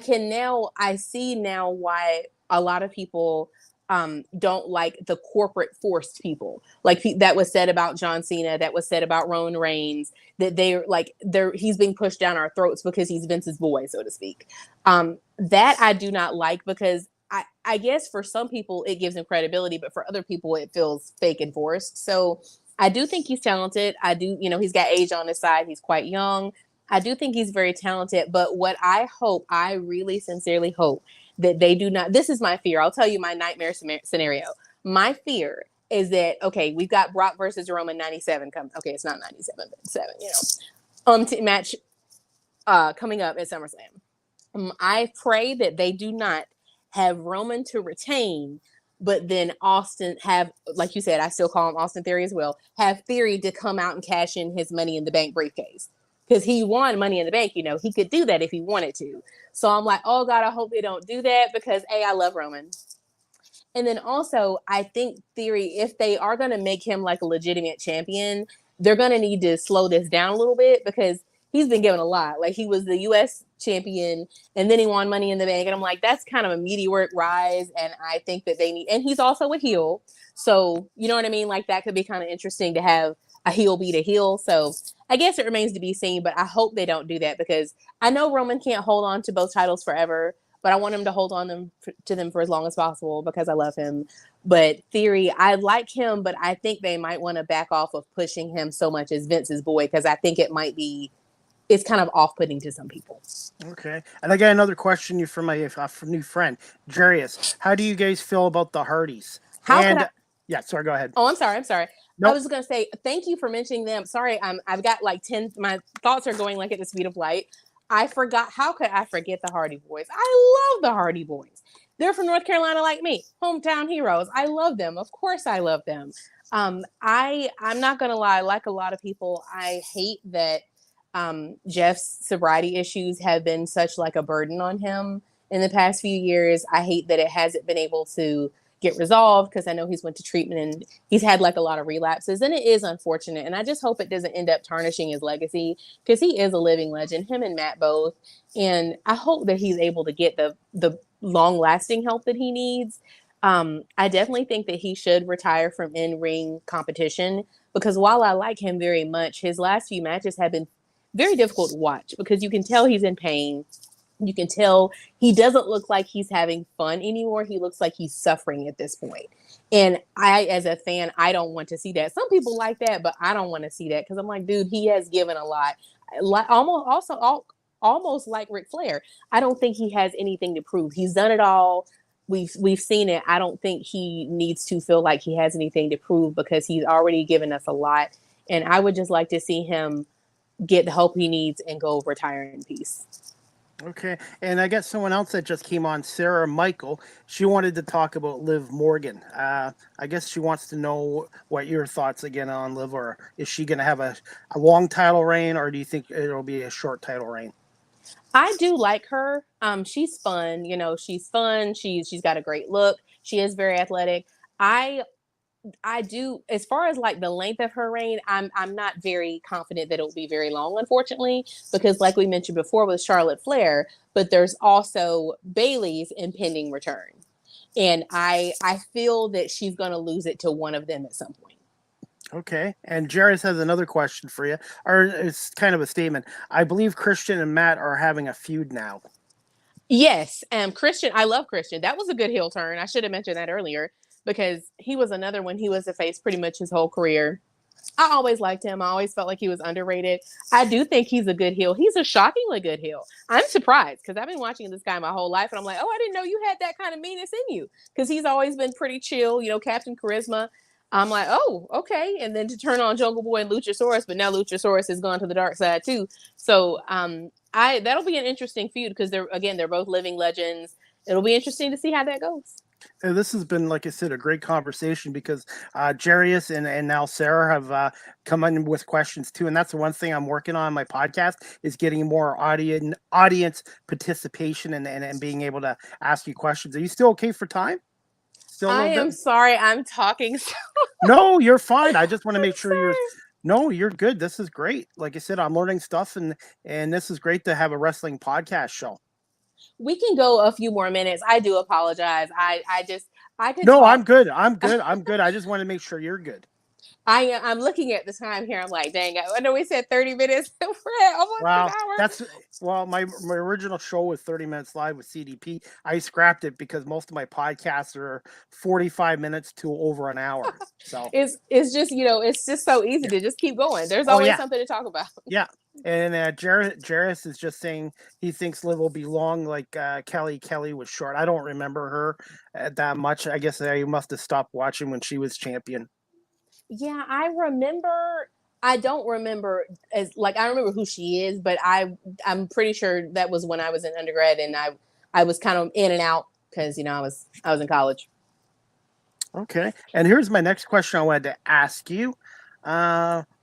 see now why a lot of people don't like the corporate forced people. Like that was said about John Cena, that was said about Roman Reigns, that he's being pushed down our throats because he's Vince's boy, so to speak. That I do not like because I guess for some people it gives him credibility, but for other people it feels fake and forced. So I do think he's talented. I do, he's got age on his side. He's quite young. I do think he's very talented. But what I really sincerely hope that they do not, this is my fear. I'll tell you my nightmare scenario. My fear is that, okay, we've got Brock versus Roman 97 coming. Okay, it's not 97, but 7, match coming up at SummerSlam. I pray that they do not have Roman to retain, but then Austin have, like you said, I still call him Austin Theory as well, have Theory to come out and cash in his Money in the Bank briefcase. Because he won Money in the Bank, he could do that if he wanted to. So I'm like, oh God, I hope they don't do that because I love Roman. And then also, I think Theory, if they are going to make him like a legitimate champion, they're going to need to slow this down a little bit because he's been given a lot. Like he was the U.S. champion and then he won Money in the Bank. And I'm like, that's kind of a meteoric rise. And I think that and he's also a heel. So, you know what I mean? Like that could be kind of interesting to have a heel beat a heel. So I guess it remains to be seen, but I hope they don't do that because I know Roman can't hold on to both titles forever, but I want him to hold on to them for as long as possible because I love him. But Theory, I like him, but I think they might want to back off of pushing him so much as Vince's boy because I think it's kind of off-putting to some people. Okay. And I got another question from my new friend, Jarius. How do you guys feel about the Hardys? Yeah, sorry, go ahead. Oh, I'm sorry. Nope. I was going to say, thank you for mentioning them. Sorry, I've got like 10, my thoughts are going like at the speed of light. I forgot, how could I forget the Hardy Boys? I love the Hardy Boys. They're from North Carolina like me, hometown heroes. I love them. Of course I love them. I'm not going to lie, like a lot of people, I hate that Jeff's sobriety issues have been such like a burden on him in the past few years. I hate that it hasn't been able to get resolved because I know he's went to treatment and he's had like a lot of relapses and it is unfortunate. And I just hope it doesn't end up tarnishing his legacy because he is a living legend, him and Matt both. And I hope that he's able to get the long lasting help that he needs. I definitely think that he should retire from in-ring competition because while I like him very much, his last few matches have been very difficult to watch because you can tell he's in pain. You can tell he doesn't look like he's having fun anymore. He looks like he's suffering at this point. And I, as a fan, I don't want to see that. Some people like that, but I don't want to see that because I'm like, dude, he has given a lot. Almost like Ric Flair. I don't think he has anything to prove. He's done it all. We've seen it. I don't think he needs to feel like he has anything to prove because he's already given us a lot. And I would just like to see him get the help he needs and go retire in peace. Okay, and I guess someone else that just came on, Sarah Michael, she wanted to talk about Liv Morgan. I guess she wants to know what your thoughts again on Liv, or is she going to have a long title reign, or do you think it'll be a short title reign? I do like her. She's fun. She's fun. She's got a great look. She is very athletic. I I do, as far as like the length of her reign, I'm not very confident that it will be very long, unfortunately, because like we mentioned before with Charlotte Flair, but there's also Bailey's impending return. And I feel that she's gonna lose it to one of them at some point. Okay, and Jairus has another question for you, or it's kind of a statement. I believe Christian and Matt are having a feud now. Yes, Christian, I love Christian. That was a good heel turn. I should have mentioned that earlier because he was another one. He was a face pretty much his whole career. I always liked him. I always felt like he was underrated. I do think he's a good heel. He's a shockingly good heel. I'm surprised because I've been watching this guy my whole life, and I'm like, oh, I didn't know you had that kind of meanness in you. Because he's always been pretty chill, Captain Charisma. I'm like, oh, okay. And then to turn on Jungle Boy and Luchasaurus, but now Luchasaurus has gone to the dark side too. So I that'll be an interesting feud because they're both living legends. It'll be interesting to see how that goes. And this has been, like I said, a great conversation because Jarius and now Sarah have come in with questions too. And that's the one thing I'm working on my podcast is getting more audience participation and being able to ask you questions. Are you still okay for time? Still a I little am bit? sorry. I'm talking so. No, you're fine. I just want to I'm make sure you're. sorry. No, you're good. This is great. Like I said, I'm learning stuff, and this is great to have a wrestling podcast show. We can go a few more minutes. I do apologize. I could No, I'm talk. good. I'm good. I'm good. I just want to make sure you're good. I'm looking at the time here. I'm like, dang, I know we said 30 minutes. We're at almost an Wow, hour. that's well, my original show was 30 minutes live with CDP. I scrapped it because most of my podcasts are 45 minutes to over an hour. So It's just, it's just so easy yeah. to just keep going. There's Oh always yeah, something to talk about. yeah. And Jarris is just saying he thinks Liv will be long like Kelly. Kelly was short. I don't remember her that much. I guess I must have stopped watching when she was champion. Yeah, I remember. I don't remember as like I remember who she is, but I'm pretty sure that was when I was in undergrad and I was kind of in and out because I was in college. Okay. And here's my next question I wanted to ask you.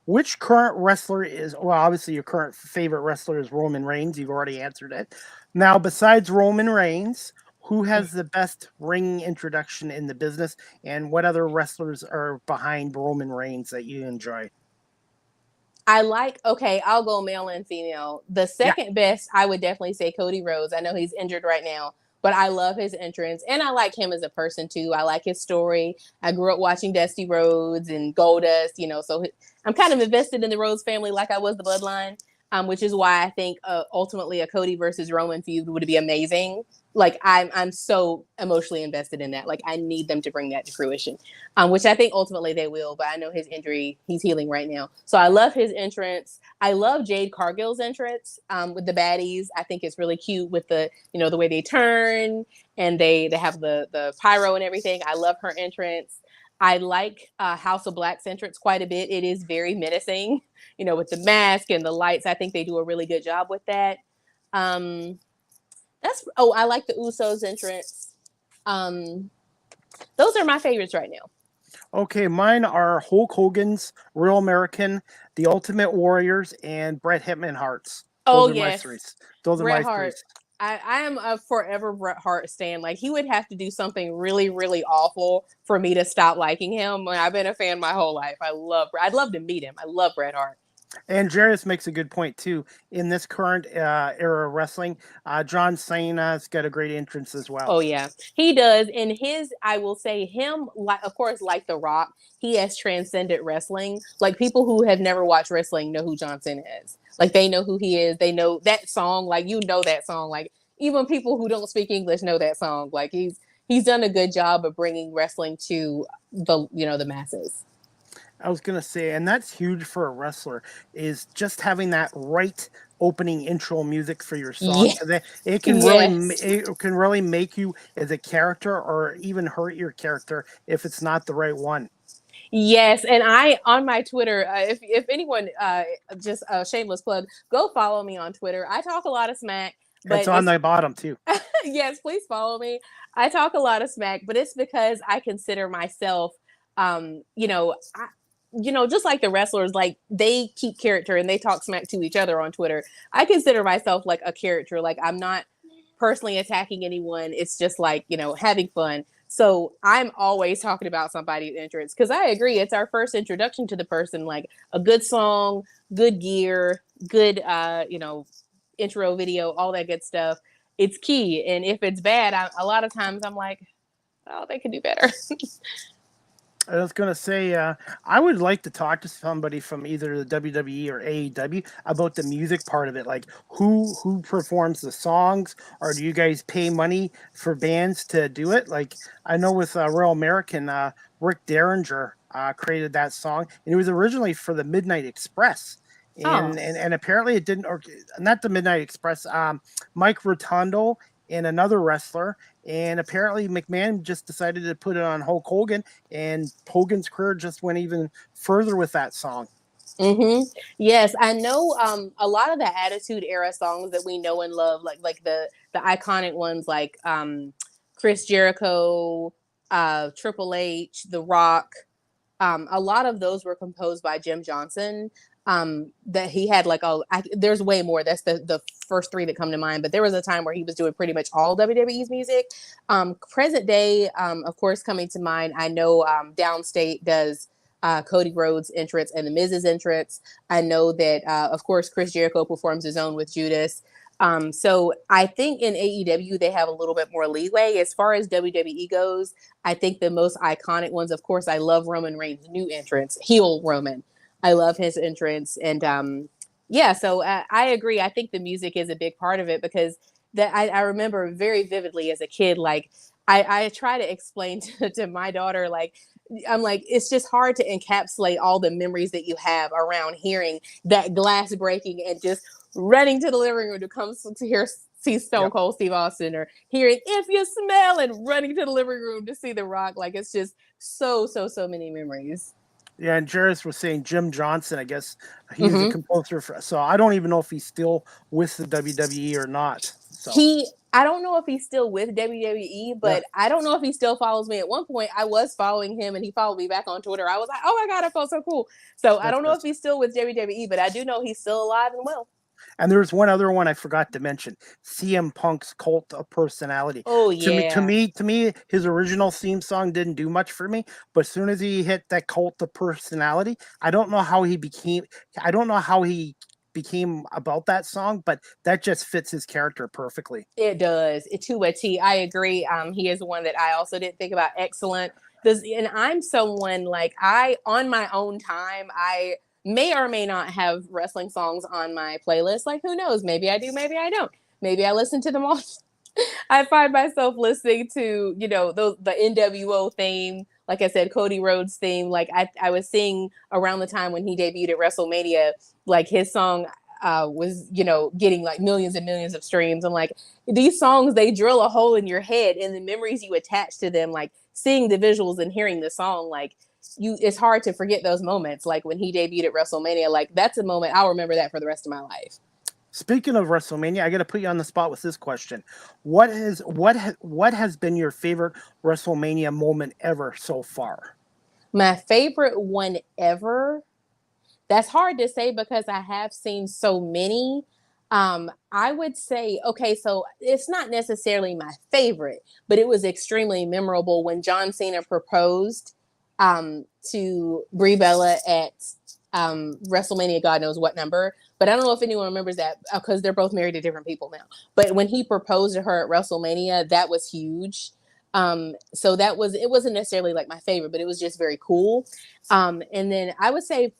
Which current wrestler is, well, obviously your current favorite wrestler is Roman Reigns. You've already answered it. Now, besides Roman Reigns, who has the best ring introduction in the business? And what other wrestlers are behind Roman Reigns that you enjoy? Okay, I'll go male and female. The Yeah. second best, I would definitely say Cody Rhodes. I know he's injured right now, but I love his entrance and I like him as a person too. I like his story. I grew up watching Dusty Rhodes and Goldust, so I'm kind of invested in the Rhodes family like I was the Bloodline, which is why I think ultimately a Cody versus Roman feud would be amazing. Like I'm so emotionally invested in that. Like I need them to bring that to fruition, which I think ultimately they will. But I know his injury; he's healing right now. So I love his entrance. I love Jade Cargill's entrance with the baddies. I think it's really cute with the way they turn and they have the pyro and everything. I love her entrance. I like House of Black's entrance quite a bit. It is very menacing, with the mask and the lights. I think they do a really good job with that. Um, I like the Usos entrance. Um, those are my favorites right now. Okay, mine are Hulk Hogan's, Real American, The Ultimate Warriors, and Bret Hitman Hearts. Oh Those are my yes, threes. Those are Bret my Hart. threes. I am a forever Bret Hart stan. Like he would have to do something really, really awful for me to stop liking him. I've been a fan my whole life. I'd love to meet him. I love Bret Hart. And Jarius makes a good point too. In this current era of wrestling, John Cena's got a great entrance as well. Oh yeah, he does. And I will say him, like, of course, like The Rock, he has transcended wrestling. Like people who have never watched wrestling know who John Cena is. Like they know who he is. They know that song. Like that song. Like even people who don't speak English know that song. Like he's done a good job of bringing wrestling to the masses. I was gonna say, and that's huge for a wrestler, is just having that right opening intro music for your song. Yeah. 'Cause it can Yes. really make you as a character, or even hurt your character if it's not the right one. Yes, and I on my Twitter, if anyone just a shameless plug, go follow me on Twitter. I talk a lot of smack. But It's on the bottom too. yes, please follow me. I talk a lot of smack, but it's because I consider myself, you know, just like the wrestlers, like they keep character and they talk smack to each other on Twitter. I consider myself like a character. Like I'm not personally attacking anyone. It's just like, having fun. So I'm always talking about somebody's entrance because I agree. It's our first introduction to the person, like a good song, good gear, good, intro video, all that good stuff. It's key. And if it's bad, a lot of times I'm like, oh, they could do better. I was going to say, I would like to talk to somebody from either the WWE or AEW about the music part of it. Like who performs the songs, or do you guys pay money for bands to do it? Like I know with Royal American, Rick Derringer created that song, and it was originally for the Midnight Express. And apparently it didn't, or not the Midnight Express, Mike Rotundo and another wrestler. And apparently McMahon just decided to put it on Hulk Hogan, and Hogan's career just went even further with that song. Mm-hmm. Yes, I know a lot of the Attitude Era songs that we know and love, like the iconic ones like Chris Jericho, Triple H, The Rock. A lot of those were composed by Jim Johnson. That he had there's way more. That's the first three that come to mind. But there was a time where he was doing pretty much all WWE's music. Present day, of course, coming to mind. I know Downstate does Cody Rhodes' entrance and The Miz's entrance. I know that, of course, Chris Jericho performs his own with Judas. So I think in AEW, they have a little bit more leeway. As far as WWE goes, I think the most iconic ones, of course, I love Roman Reigns' new entrance, heel Roman. I love his entrance. And so I agree. I think the music is a big part of it because I remember very vividly as a kid, like I try to explain to my daughter, like, I'm like, it's just hard to encapsulate all the memories that you have around hearing that glass breaking and just running to the living room to come to see Stone Cold Steve Austin, or hearing If You Smell and running to the living room to see The Rock. Like, it's just so many memories. Yeah, and Jarvis was saying Jim Johnson, I guess he's a composer so I don't even know if he's still with the WWE or not. So I don't know if he's still with WWE, but I don't know if he still follows me. At one point, I was following him and he followed me back on Twitter. I was like, oh my God, I felt so cool. So I don't know if he's still with WWE, but I do know he's still alive and well. And there's one other one I forgot to mention: CM Punk's Cult of Personality. Oh yeah. To me, his original theme song didn't do much for me, but as soon as he hit that Cult of Personality, I don't know how he became about that song, but that just fits his character perfectly. It does. To a T. I agree. He is one that I also didn't think about. Excellent. And I'm someone like on my own time, I may or may not have wrestling songs on my playlist. Like, who knows? Maybe I do, maybe I don't. Maybe I listen to them all. I find myself listening to, the NWO theme. Like I said, Cody Rhodes theme. Like I was seeing around the time when he debuted at WrestleMania, like his song was, getting like millions and millions of streams. And like these songs, they drill a hole in your head, and the memories you attach to them, like seeing the visuals and hearing the song, like it's hard to forget those moments. Like when he debuted at WrestleMania, like that's a moment I'll remember that for the rest of my life. Speaking of WrestleMania, I got to put you on the spot with this question. What has been your favorite WrestleMania moment ever so far? My favorite one ever? That's hard to say because I have seen so many. I would say, okay, so it's not necessarily my favorite, but it was extremely memorable when John Cena proposed to Brie Bella at WrestleMania, God knows what number. But I don't know if anyone remembers that because they're both married to different people now. But when he proposed to her at WrestleMania, that was huge. So it wasn't necessarily like my favorite, but it was just very cool. And then I would say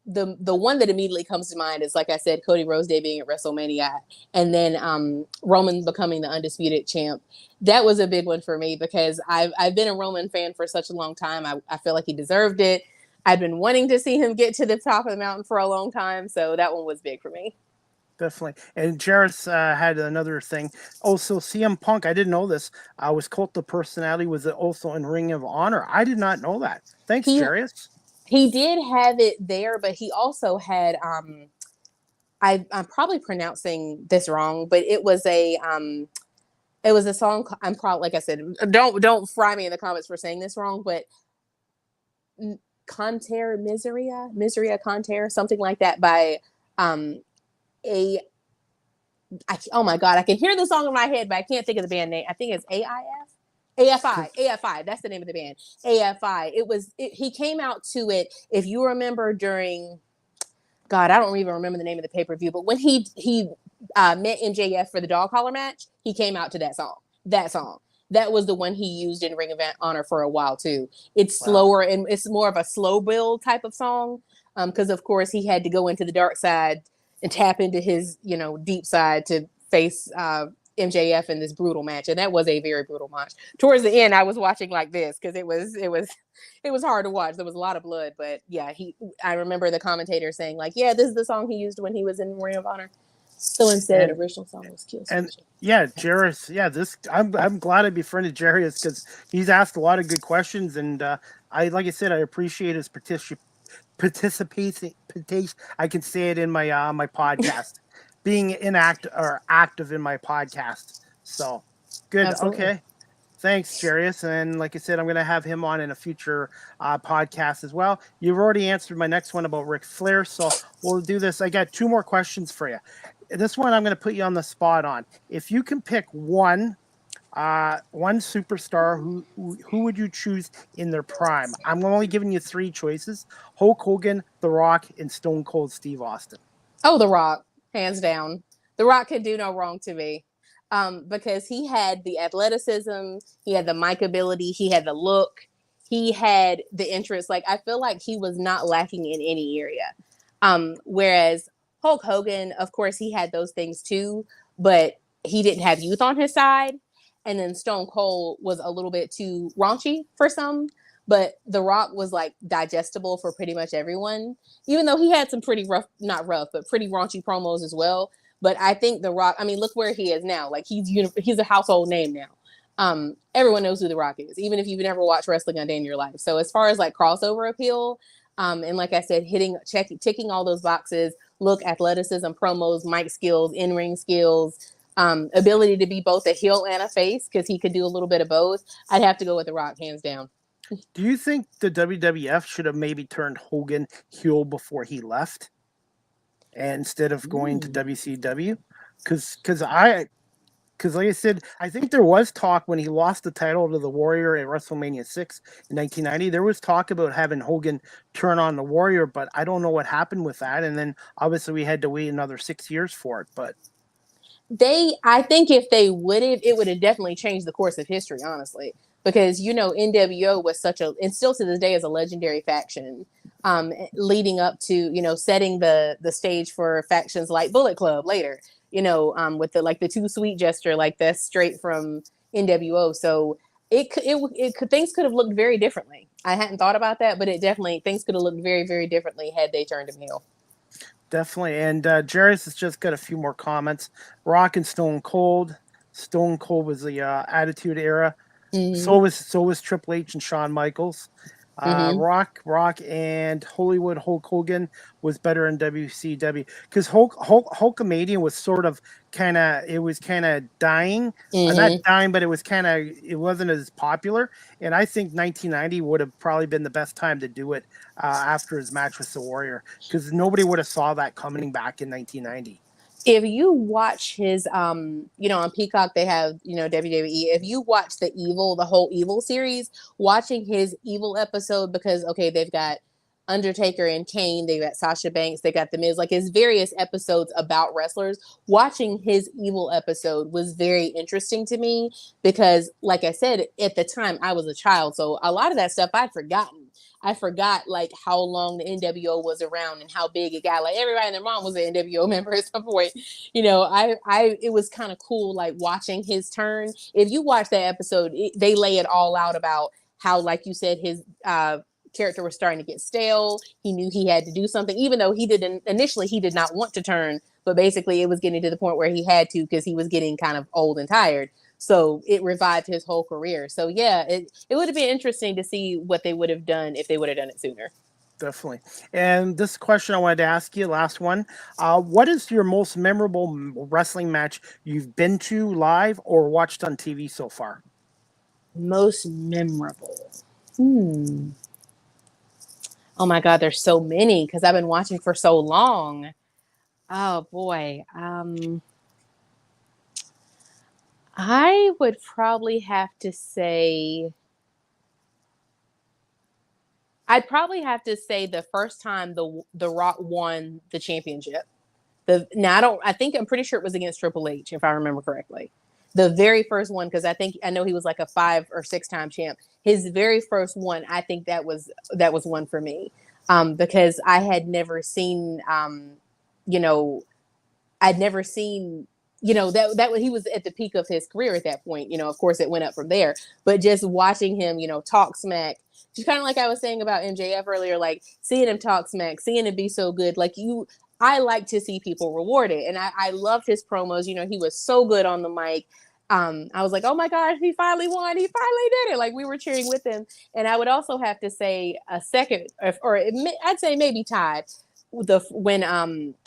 the one that immediately comes to mind is, like I said, Cody Rhodes debuting at WrestleMania, and then Roman becoming the undisputed champ. That was a big one for me because I've been a Roman fan for such a long time. I feel like he deserved it. I'd been wanting to see him get to the top of the mountain for a long time, so that one was big for me. Definitely. And Jarvis had another thing. Also, CM Punk, I didn't know this, was Cult of Personality, was also in Ring of Honor. I did not know that. Thanks, Jarvis. He did have it there, but he also had, I'm probably pronouncing this wrong, but it was a song. I'm probably, like I said, don't fry me in the comments for saying this wrong, but Conter Miseria Conter, something like that, by a oh my God, I can hear the song in my head, but I can't think of the band name. I think it's AFI. That's the name of the band. AFI. He came out to it, if you remember, during, God, I don't even remember the name of the pay-per-view, but when he met MJF for the dog collar match, he came out to that song. That was the one he used in Ring of Honor for a while too. It's slower and it's more of a slow build type of song. Because of course he had to go into the dark side and tap into his, deep side to face MJF in this brutal match. And that was a very brutal match. Towards the end, I was watching like this because it was hard to watch. There was a lot of blood, but yeah, I remember the commentator saying like, yeah, this is the song he used when he was in Ring of Honor. So instead, original song was Kill Switch. And yeah, Jairus, I'm glad I befriended Jairus because he's asked a lot of good questions, and like I said, I appreciate his participation. I can say it in my my podcast, being active in my podcast. So good. Absolutely. Okay. Thanks, Jairus. And like I said, I'm going to have him on in a future podcast as well. You've already answered my next one about Ric Flair, so we'll do this. I got 2 more questions for you. This one I'm going to put you on the spot on. If you can pick one superstar, who would you choose in their prime? I'm only giving you 3 choices: Hulk Hogan, The Rock, and Stone Cold Steve Austin. Oh, The Rock, hands down. The Rock could do no wrong to me. Because he had the athleticism, he had the mic ability, he had the look, he had the interest. Like, I feel like he was not lacking in any area. Whereas Hulk Hogan, of course, he had those things too, but he didn't have youth on his side. And then Stone Cold was a little bit too raunchy for some, but The Rock was like digestible for pretty much everyone, even though he had some pretty not rough, but pretty raunchy promos as well. But I think The Rock, I mean, look where he is now. Like, he's a household name now. Everyone knows who The Rock is, even if you've never watched wrestling a day in your life. So as far as like crossover appeal, and like I said, ticking all those boxes, look, athleticism, promos, mic skills, in-ring skills, ability to be both a heel and a face, because he could do a little bit of both, I'd have to go with The Rock, hands down. Do you think the WWF should have maybe turned Hogan heel before he left, and instead of going to WCW? Because like I said, I think there was talk when he lost the title to the Warrior at WrestleMania 6 in 1990. There was talk about having Hogan turn on the Warrior, but I don't know what happened with that. And then obviously we had to wait another 6 years for it. But I think if they would have, it would have definitely changed the course of history, honestly, because NWO was and still to this day is a legendary faction, leading up to setting the stage for factions like Bullet Club later, with the Too Sweet gesture, like that's straight from NWO. So things could have looked very differently. I hadn't thought about that, but things could have looked very, very differently had they turned him heel. Definitely. And Jairus has just got a few more comments. Rock and Stone Cold. Stone Cold was the Attitude Era. Mm-hmm. So was Triple H and Shawn Michaels. Rock and Hollywood Hulk Hogan was better in WCW because Hulkamania was sort of kind of dying, not dying, but it wasn't as popular. And I think 1990 would have probably been the best time to do it after his match with the Warrior, because nobody would have saw that coming back in 1990. If you watch his, on Peacock, they have, WWE. If you watch the whole Evil series, watching his Evil episode, because, okay, they've got Undertaker and Kane, they've got Sasha Banks, they got The Miz, like his various episodes about wrestlers. Watching his Evil episode was very interesting to me because, like I said, at the time I was a child. So a lot of that stuff I'd forgotten. I forgot like how long the NWO was around and how big it got. Like everybody and their mom was an NWO member at some point. It was kind of cool, like watching his turn. If you watch that episode, they lay it all out about how, like you said, his character was starting to get stale. He knew he had to do something, even though he did not want to turn, but basically it was getting to the point where he had to because he was getting kind of old and tired. So it revived his whole career. So yeah, it would have been interesting to see what they would have done if they would have done it sooner. Definitely. And this question I wanted to ask you, last one. What is your most memorable wrestling match you've been to live or watched on TV so far? Most memorable. Hmm. Oh my God, there's so many because I've been watching for so long. Oh boy. I would probably have to say, I'd probably have to say the first time the Rock won the championship. I'm pretty sure it was against Triple H, if I remember correctly. The very first one, because I know he was like a 5 or 6 time champ. His very first one, I think that was one for me, because I had never seen, you know, I'd never seen, that he was at the peak of his career at that point. Of course, it went up from there. But just watching him, talk smack, just kind of like I was saying about MJF earlier, like seeing him talk smack, seeing him be so good, I like to see people rewarded, and I loved his promos. He was so good on the mic. I was like, oh my gosh, he finally won! He finally did it! Like we were cheering with him. And I would also have to say a second, I'd say maybe tied when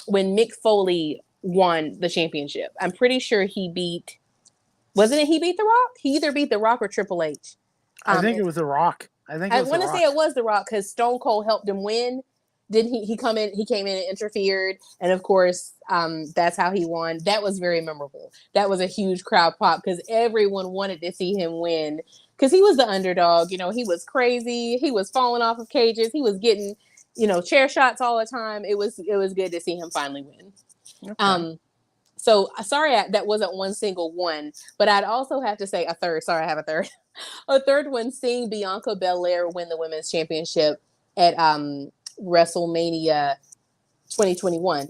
Mick Foley won the championship. I'm pretty sure he beat. Wasn't it he beat The Rock? He either beat The Rock or Triple H. I think it was The Rock. I want to say it was The Rock because Stone Cold helped him win. Didn't he? He came in and interfered, and of course, that's how he won. That was very memorable. That was a huge crowd pop because everyone wanted to see him win because he was the underdog. He was crazy. He was falling off of cages. He was getting, chair shots all the time. It was good to see him finally win. Okay. So sorry that wasn't one single one, but I'd also have to say a third. Sorry, I have a third. A third one, seeing Bianca Belair win the women's championship at WrestleMania 2021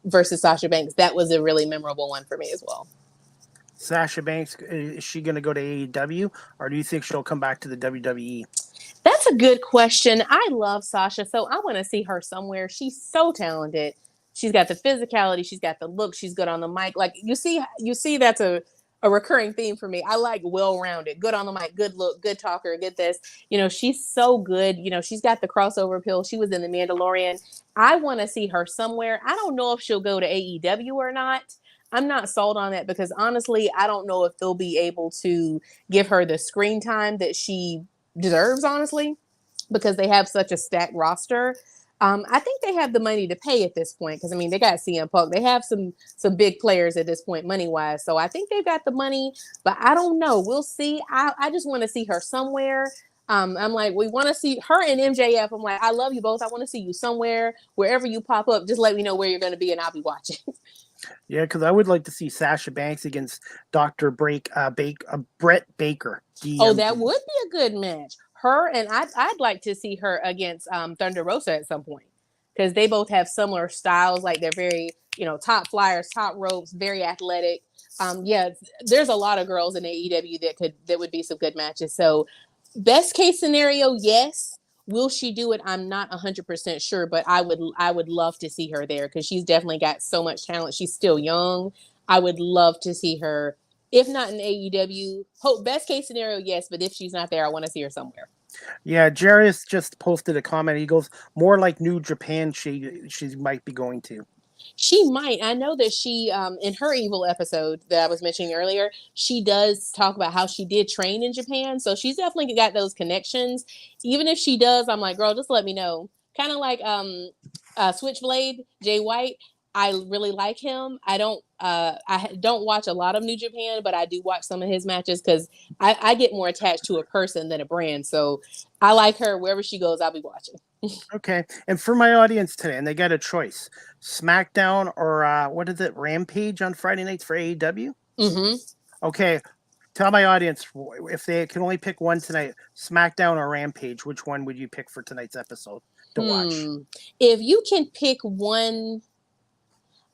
versus Sasha Banks. That was a really memorable one for me as well. Sasha Banks, is she going to go to AEW, or do you think she'll come back to the WWE? That's a good question. I love Sasha, so I want to see her somewhere. She's so talented. She's got the physicality. She's got the look. She's good on the mic. Like you see that's a recurring theme for me. I like well-rounded, good on the mic, good look, good talker, good this. She's so good. She's got the crossover appeal. She was in The Mandalorian. I want to see her somewhere. I don't know if she'll go to AEW or not. I'm not sold on that because honestly, I don't know if they'll be able to give her the screen time that she deserves, honestly, because they have such a stacked roster. I think they have the money to pay at this point because they got CM Punk. They have some big players at this point, money wise. So I think they've got the money, but I don't know. We'll see. I just want to see her somewhere. I'm like, we want to see her and MJF. I'm like, I love you both. I want to see you somewhere, wherever you pop up. Just let me know where you're going to be, and I'll be watching. Yeah, because I would like to see Sasha Banks against Dr. Brett Baker. Oh, that would be a good match. Her and I'd like to see her against Thunder Rosa at some point because they both have similar styles. Like they're very, top flyers, top ropes, very athletic. Yeah, there's a lot of girls in AEW that would be some good matches. So, best case scenario, yes. Will she do it? I'm not 100% sure, but I would love to see her there because she's definitely got so much talent. She's still young. I would love to see her. If not in AEW, best case scenario, yes. But if she's not there, I want to see her somewhere. Yeah, Jarius just posted a comment. He goes, more like New Japan she might be going to. She might. I know that she, in her Evil episode that I was mentioning earlier, she does talk about how she did train in Japan. So she's definitely got those connections. Even if she does, I'm like, girl, just let me know. Kind of like Switchblade, Jay White. I really like him. I don't watch a lot of New Japan, but I do watch some of his matches because I get more attached to a person than a brand. So I like her. Wherever she goes, I'll be watching. Okay. And for my audience today, and they got a choice, SmackDown or what is it, Rampage on Friday nights for AEW? Mm-hmm. Okay. Tell my audience, if they can only pick one tonight, SmackDown or Rampage, which one would you pick for tonight's episode to watch? If you can pick one,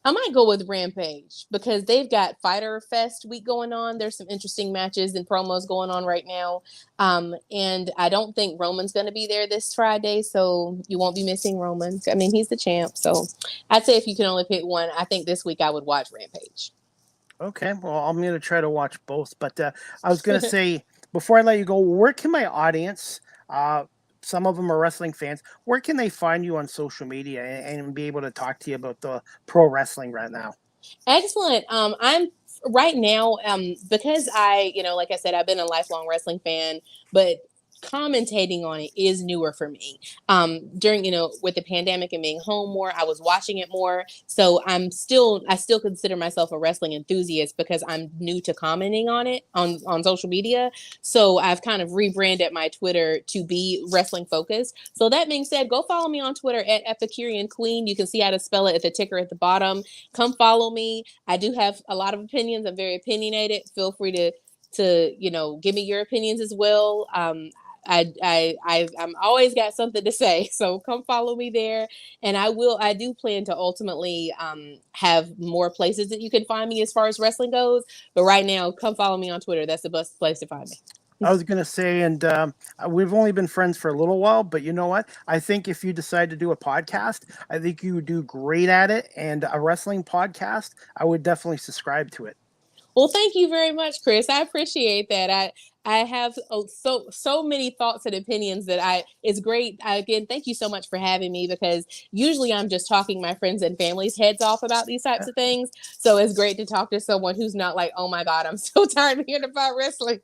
I might go with Rampage because they've got Fighter Fest week going on. There's some interesting matches and promos going on right now. And I don't think Roman's going to be there this Friday, so you won't be missing Roman. He's the champ. So I'd say if you can only pick one, I think this week I would watch Rampage. Okay. Well, I'm going to try to watch both. But I was going to say, before I let you go, where can my audience some of them are wrestling fans. Where can they find you on social media and be able to talk to you about the pro wrestling right now? Excellent. I'm right now, because like I said, I've been a lifelong wrestling fan, but commentating on it is newer for me. During, with the pandemic and being home more, I was watching it more. So I still consider myself a wrestling enthusiast because I'm new to commenting on it on social media. So I've kind of rebranded my Twitter to be wrestling focused. So that being said, go follow me on Twitter at Epicurean Queen. You can see how to spell it at the ticker at the bottom. Come follow me. I do have a lot of opinions. I'm very opinionated. Feel free to give me your opinions as well. I'm always got something to say, so come follow me there. And I do plan to ultimately have more places that you can find me as far as wrestling goes. But right now, come follow me on Twitter. That's the best place to find me. I was going to say, and we've only been friends for a little while, but you know what? I think if you decide to do a podcast, I think you would do great at it. And a wrestling podcast, I would definitely subscribe to it. Well, thank you very much, Chris. I appreciate that. I have so many thoughts and opinions that it's great. Again, thank you so much for having me, because usually I'm just talking my friends and family's heads off about these types of things. So it's great to talk to someone who's not like, oh my God, I'm so tired of hearing about wrestling.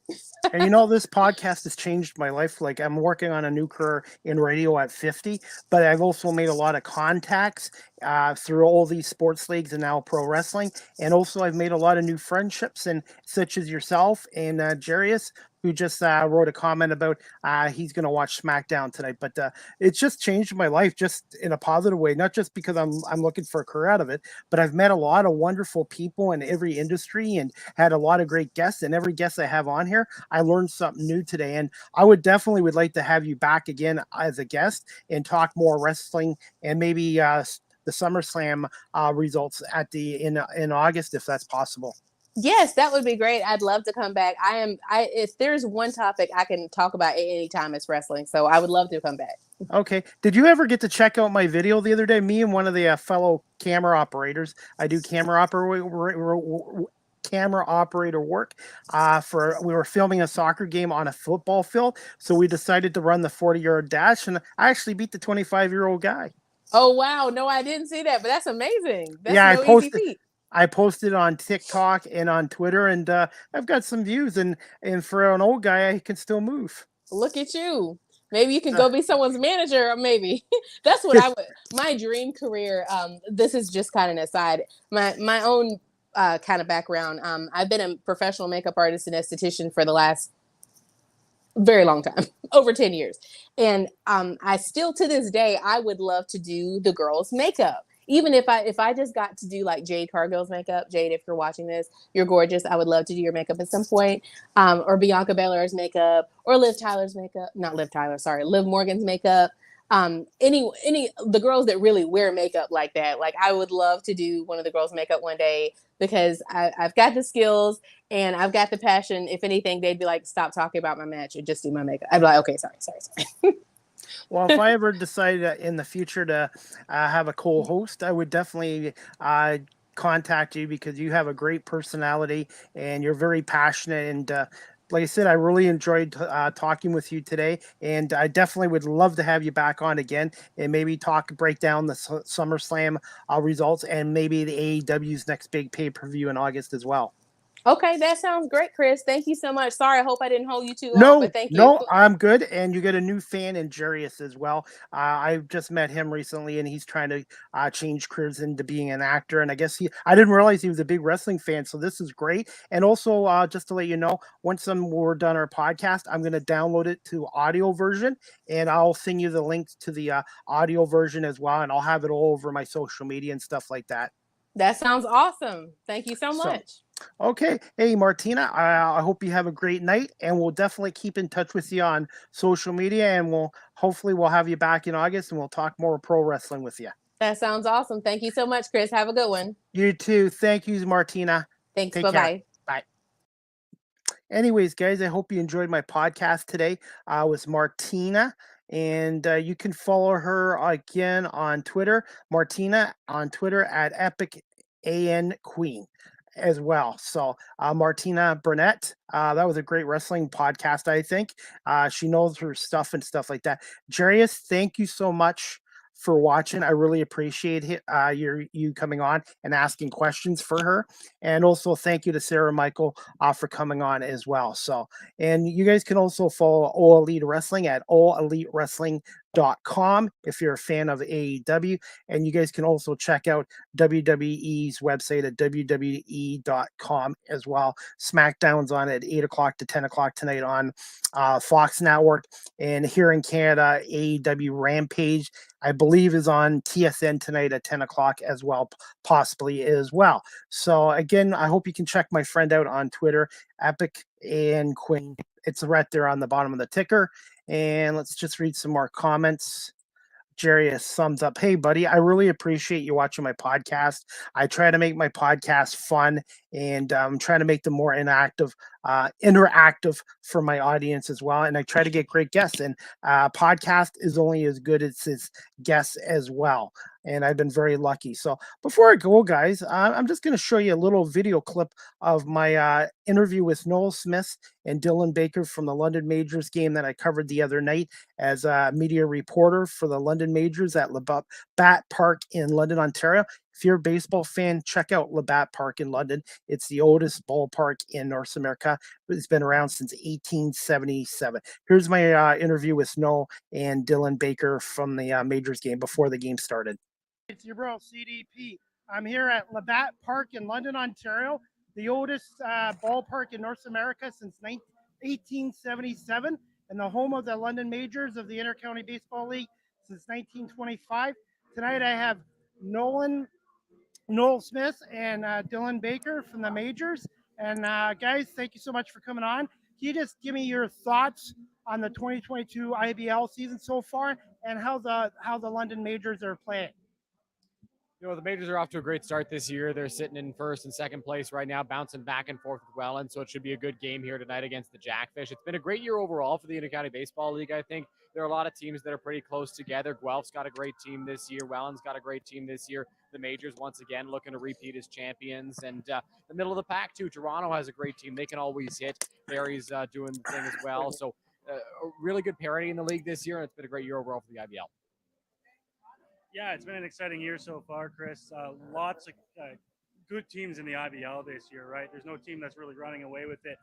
And this podcast has changed my life. Like, I'm working on a new career in radio at 50, but I've also made a lot of contacts through all these sports leagues and now pro wrestling. And also I've made a lot of new friendships, and such as yourself and Jarius, who just wrote a comment about he's going to watch SmackDown tonight. But it's just changed my life, just in a positive way, not just because I'm looking for a career out of it, but I've met a lot of wonderful people in every industry and had a lot of great guests. And every guest I have on here, I learned something new today. And I would like to have you back again as a guest and talk more wrestling, and maybe the SummerSlam results in August, if that's possible. Yes, that would be great. I'd love to come back. If there's one topic I can talk about at any time, it's wrestling. So I would love to come back. Okay. Did you ever get to check out my video the other day? Me and one of the fellow camera operators. I do camera operator work. We were filming a soccer game on a football field, so we decided to run the 40-yard dash, and I actually beat the 25-year-old guy. Oh wow! No, I didn't see that, but that's amazing. That's yeah, easy feat. I posted on TikTok and on Twitter, and I've got some views. And for an old guy, I can still move. Look at you. Maybe you can go be someone's manager, or maybe that's what I would. My dream career. This is just kind of an aside. My own kind of background. I've been a professional makeup artist and esthetician for the last very long time, over 10 years. And I still, to this day, I would love to do the girls' makeup. Even if I just got to do like Jade Cargill's makeup. Jade, if you're watching this, you're gorgeous. I would love to do your makeup at some point. Or Bianca Belair's makeup, or Liv Tyler's makeup. Not Liv Tyler, sorry. Liv Morgan's makeup. The girls that really wear makeup like that. Like, I would love to do one of the girls' makeup one day, because I've got the skills and I've got the passion. If anything, they'd be like, stop talking about my match and just do my makeup. I'd be like, okay, sorry. Well, if I ever decide in the future to have a co-host, I would definitely contact you, because you have a great personality and you're very passionate. And like I said, I really enjoyed talking with you today, and I definitely would love to have you back on again and maybe break down the SummerSlam results, and maybe the AEW's next big pay-per-view in August as well. Okay, that sounds great, Chris. Thank you so much. Sorry, I hope I didn't hold you too long, but thank you. No, I'm good. And you get a new fan in Jarius as well. I just met him recently, and he's trying to change careers into being an actor. And I guess I didn't realize he was a big wrestling fan. So this is great. And also, just to let you know, once we're done our podcast, I'm going to download it to audio version, and I'll send you the links to the audio version as well. And I'll have it all over my social media and stuff like that. That sounds awesome. Thank you so much. Okay. Hey, Martina, I hope you have a great night, and we'll definitely keep in touch with you on social media, and hopefully we'll have you back in August, and we'll talk more pro wrestling with you. That sounds awesome. Thank you so much, Chris. Have a good one. You too. Thank you, Martina. Thanks. Bye-bye. Bye. Anyways, guys, I hope you enjoyed my podcast today with Martina. And you can follow her again on Twitter, Martina on Twitter at Epic AN Queen. as well. So Martina Barnett, that was a great wrestling podcast, I think. She knows her stuff and stuff like that. Jarius, thank you so much for watching. I really appreciate you coming on and asking questions for her. And also thank you to Sarah Michael for coming on as well. So, and you guys can also follow All Elite Wrestling at allelitewrestling.com if you're a fan of AEW. And you guys can also check out WWE's website at WWE.com as well. SmackDown's on at 8 o'clock to 10 o'clock tonight on Fox Network. And here in Canada, AEW Rampage, I believe, is on TSN tonight at 10 o'clock as well, possibly as well. So again, I hope you can check my friend out on Twitter, Epic and Queen. It's right there on the bottom of the ticker. And let's just read some more comments. Jarius thumbs up. Hey, buddy, I really appreciate you watching my podcast. I try to make my podcast fun and trying to make them more interactive for my audience as well. And I try to get great guests. And podcast is only as good as its guests as well. And I've been very lucky. So before I go, guys, I'm just going to show you a little video clip of my interview with Noel Smith and Dylan Baker from the London Majors game that I covered the other night as a media reporter for the London Majors at Labatt Park in London, Ontario. If you're a baseball fan, check out Labatt Park in London. It's the oldest ballpark in North America. It's been around since 1877. Here's my interview with Noel and Dylan Baker from the Majors game before the game started. It's your bro, CDP. I'm here at Labatt Park in London, Ontario, the oldest ballpark in North America since 1877, and the home of the London Majors of the Intercounty Baseball League since 1925. Tonight I have Noel Smith and Dylan Baker from the Majors. And guys, thank you so much for coming on. Can you just give me your thoughts on the 2022 IBL season so far and how the London Majors are playing? The Majors are off to a great start this year. They're sitting in first and second place right now, bouncing back and forth with Welland, so it should be a good game here tonight against the Jackfish. It's been a great year overall for the Intercounty Baseball League, I think. There are a lot of teams that are pretty close together. Guelph's got a great team this year. Welland's got a great team this year. The Majors, once again, looking to repeat as champions. And the middle of the pack, too. Toronto has a great team. They can always hit. Barry's doing the thing as well. So a really good parity in the league this year, and it's been a great year overall for the IBL. Yeah, it's been an exciting year so far, Chris. Lots of good teams in the IBL this year, right? There's no team that's really running away with it.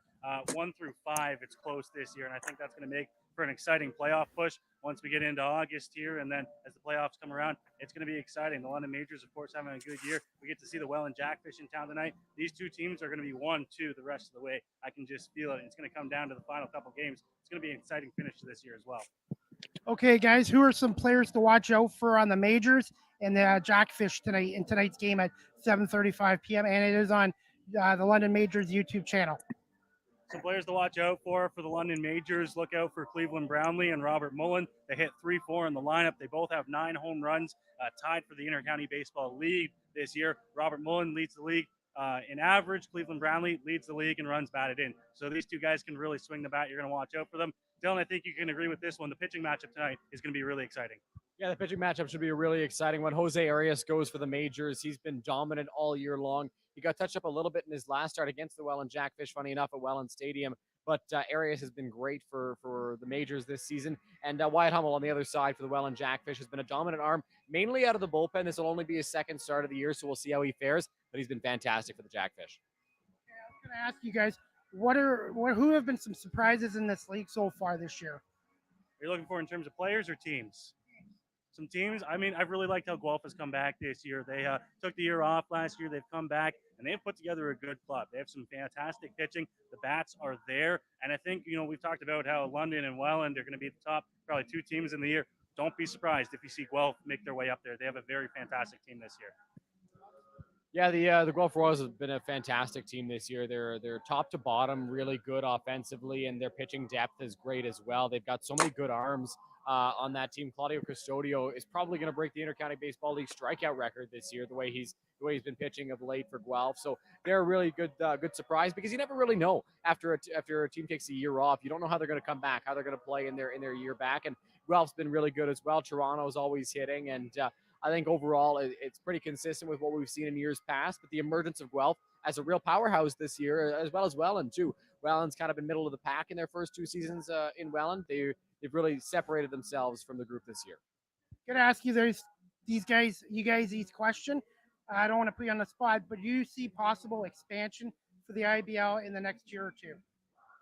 1 through 5, it's close this year, and I think that's going to make for an exciting playoff push once we get into August here, and then as the playoffs come around, it's going to be exciting. The London Majors, of course, having a good year. We get to see the Welland Jackfish in town tonight. These two teams are going to be 1-2 the rest of the way. I can just feel it. It's going to come down to the final couple games. It's going to be an exciting finish to this year as well. Okay, guys, who are some players to watch out for on the Majors and the Jackfish tonight in tonight's game at 7:35 p.m. and it is on the London Majors YouTube channel. Some players to watch out for the London Majors. Look out for Cleveland Brownlee and Robert Mullen. They hit 3-4 in the lineup. They both have 9 home runs, tied for the Intercounty Baseball League this year. Robert Mullen leads the league in average. Cleveland Brownlee leads the league in runs batted in. So these two guys can really swing the bat. You're going to watch out for them. Dylan, I think you can agree with this one. The pitching matchup tonight is going to be really exciting. Yeah, the pitching matchup should be a really exciting one. Jose Arias goes for the Majors. He's been dominant all year long. He got touched up a little bit in his last start against the Welland Jackfish, funny enough, at Welland Stadium. But Arias has been great for the Majors this season. And Wyatt Hummel on the other side for the Welland Jackfish has been a dominant arm, mainly out of the bullpen. This will only be his second start of the year, so we'll see how he fares. But he's been fantastic for the Jackfish. Okay, I was going to ask you guys, who have been some surprises in this league so far this year? Are you looking for in terms of players or teams? Some teams, I mean, I've really liked how Guelph has come back this year. They took the year off last year. They've come back, and they've put together a good club. They have some fantastic pitching. The bats are there. And I think, we've talked about how London and Welland are going to be the top probably 2 teams in the year. Don't be surprised if you see Guelph make their way up there. They have a very fantastic team this year. Yeah, the Guelph Royals have been a fantastic team this year. They're top to bottom really good offensively, and their pitching depth is great as well. They've got so many good arms on that team. Claudio Custodio is probably going to break the Intercounty Baseball League strikeout record this year, the way he's been pitching of late for Guelph. So they're a really good surprise, because you never really know after a team takes a year off. You don't know how they're going to come back, how they're going to play in their year back. And Guelph's been really good as well. Toronto's always hitting, and I think overall it's pretty consistent with what we've seen in years past. But the emergence of Guelph as a real powerhouse this year, as well as Welland too. Welland's kind of been middle of the pack in their first 2 seasons in Welland. They've really separated themselves from the group this year. Gonna ask you you guys each question. I don't want to put you on the spot, but do you see possible expansion for the IBL in the next year or two?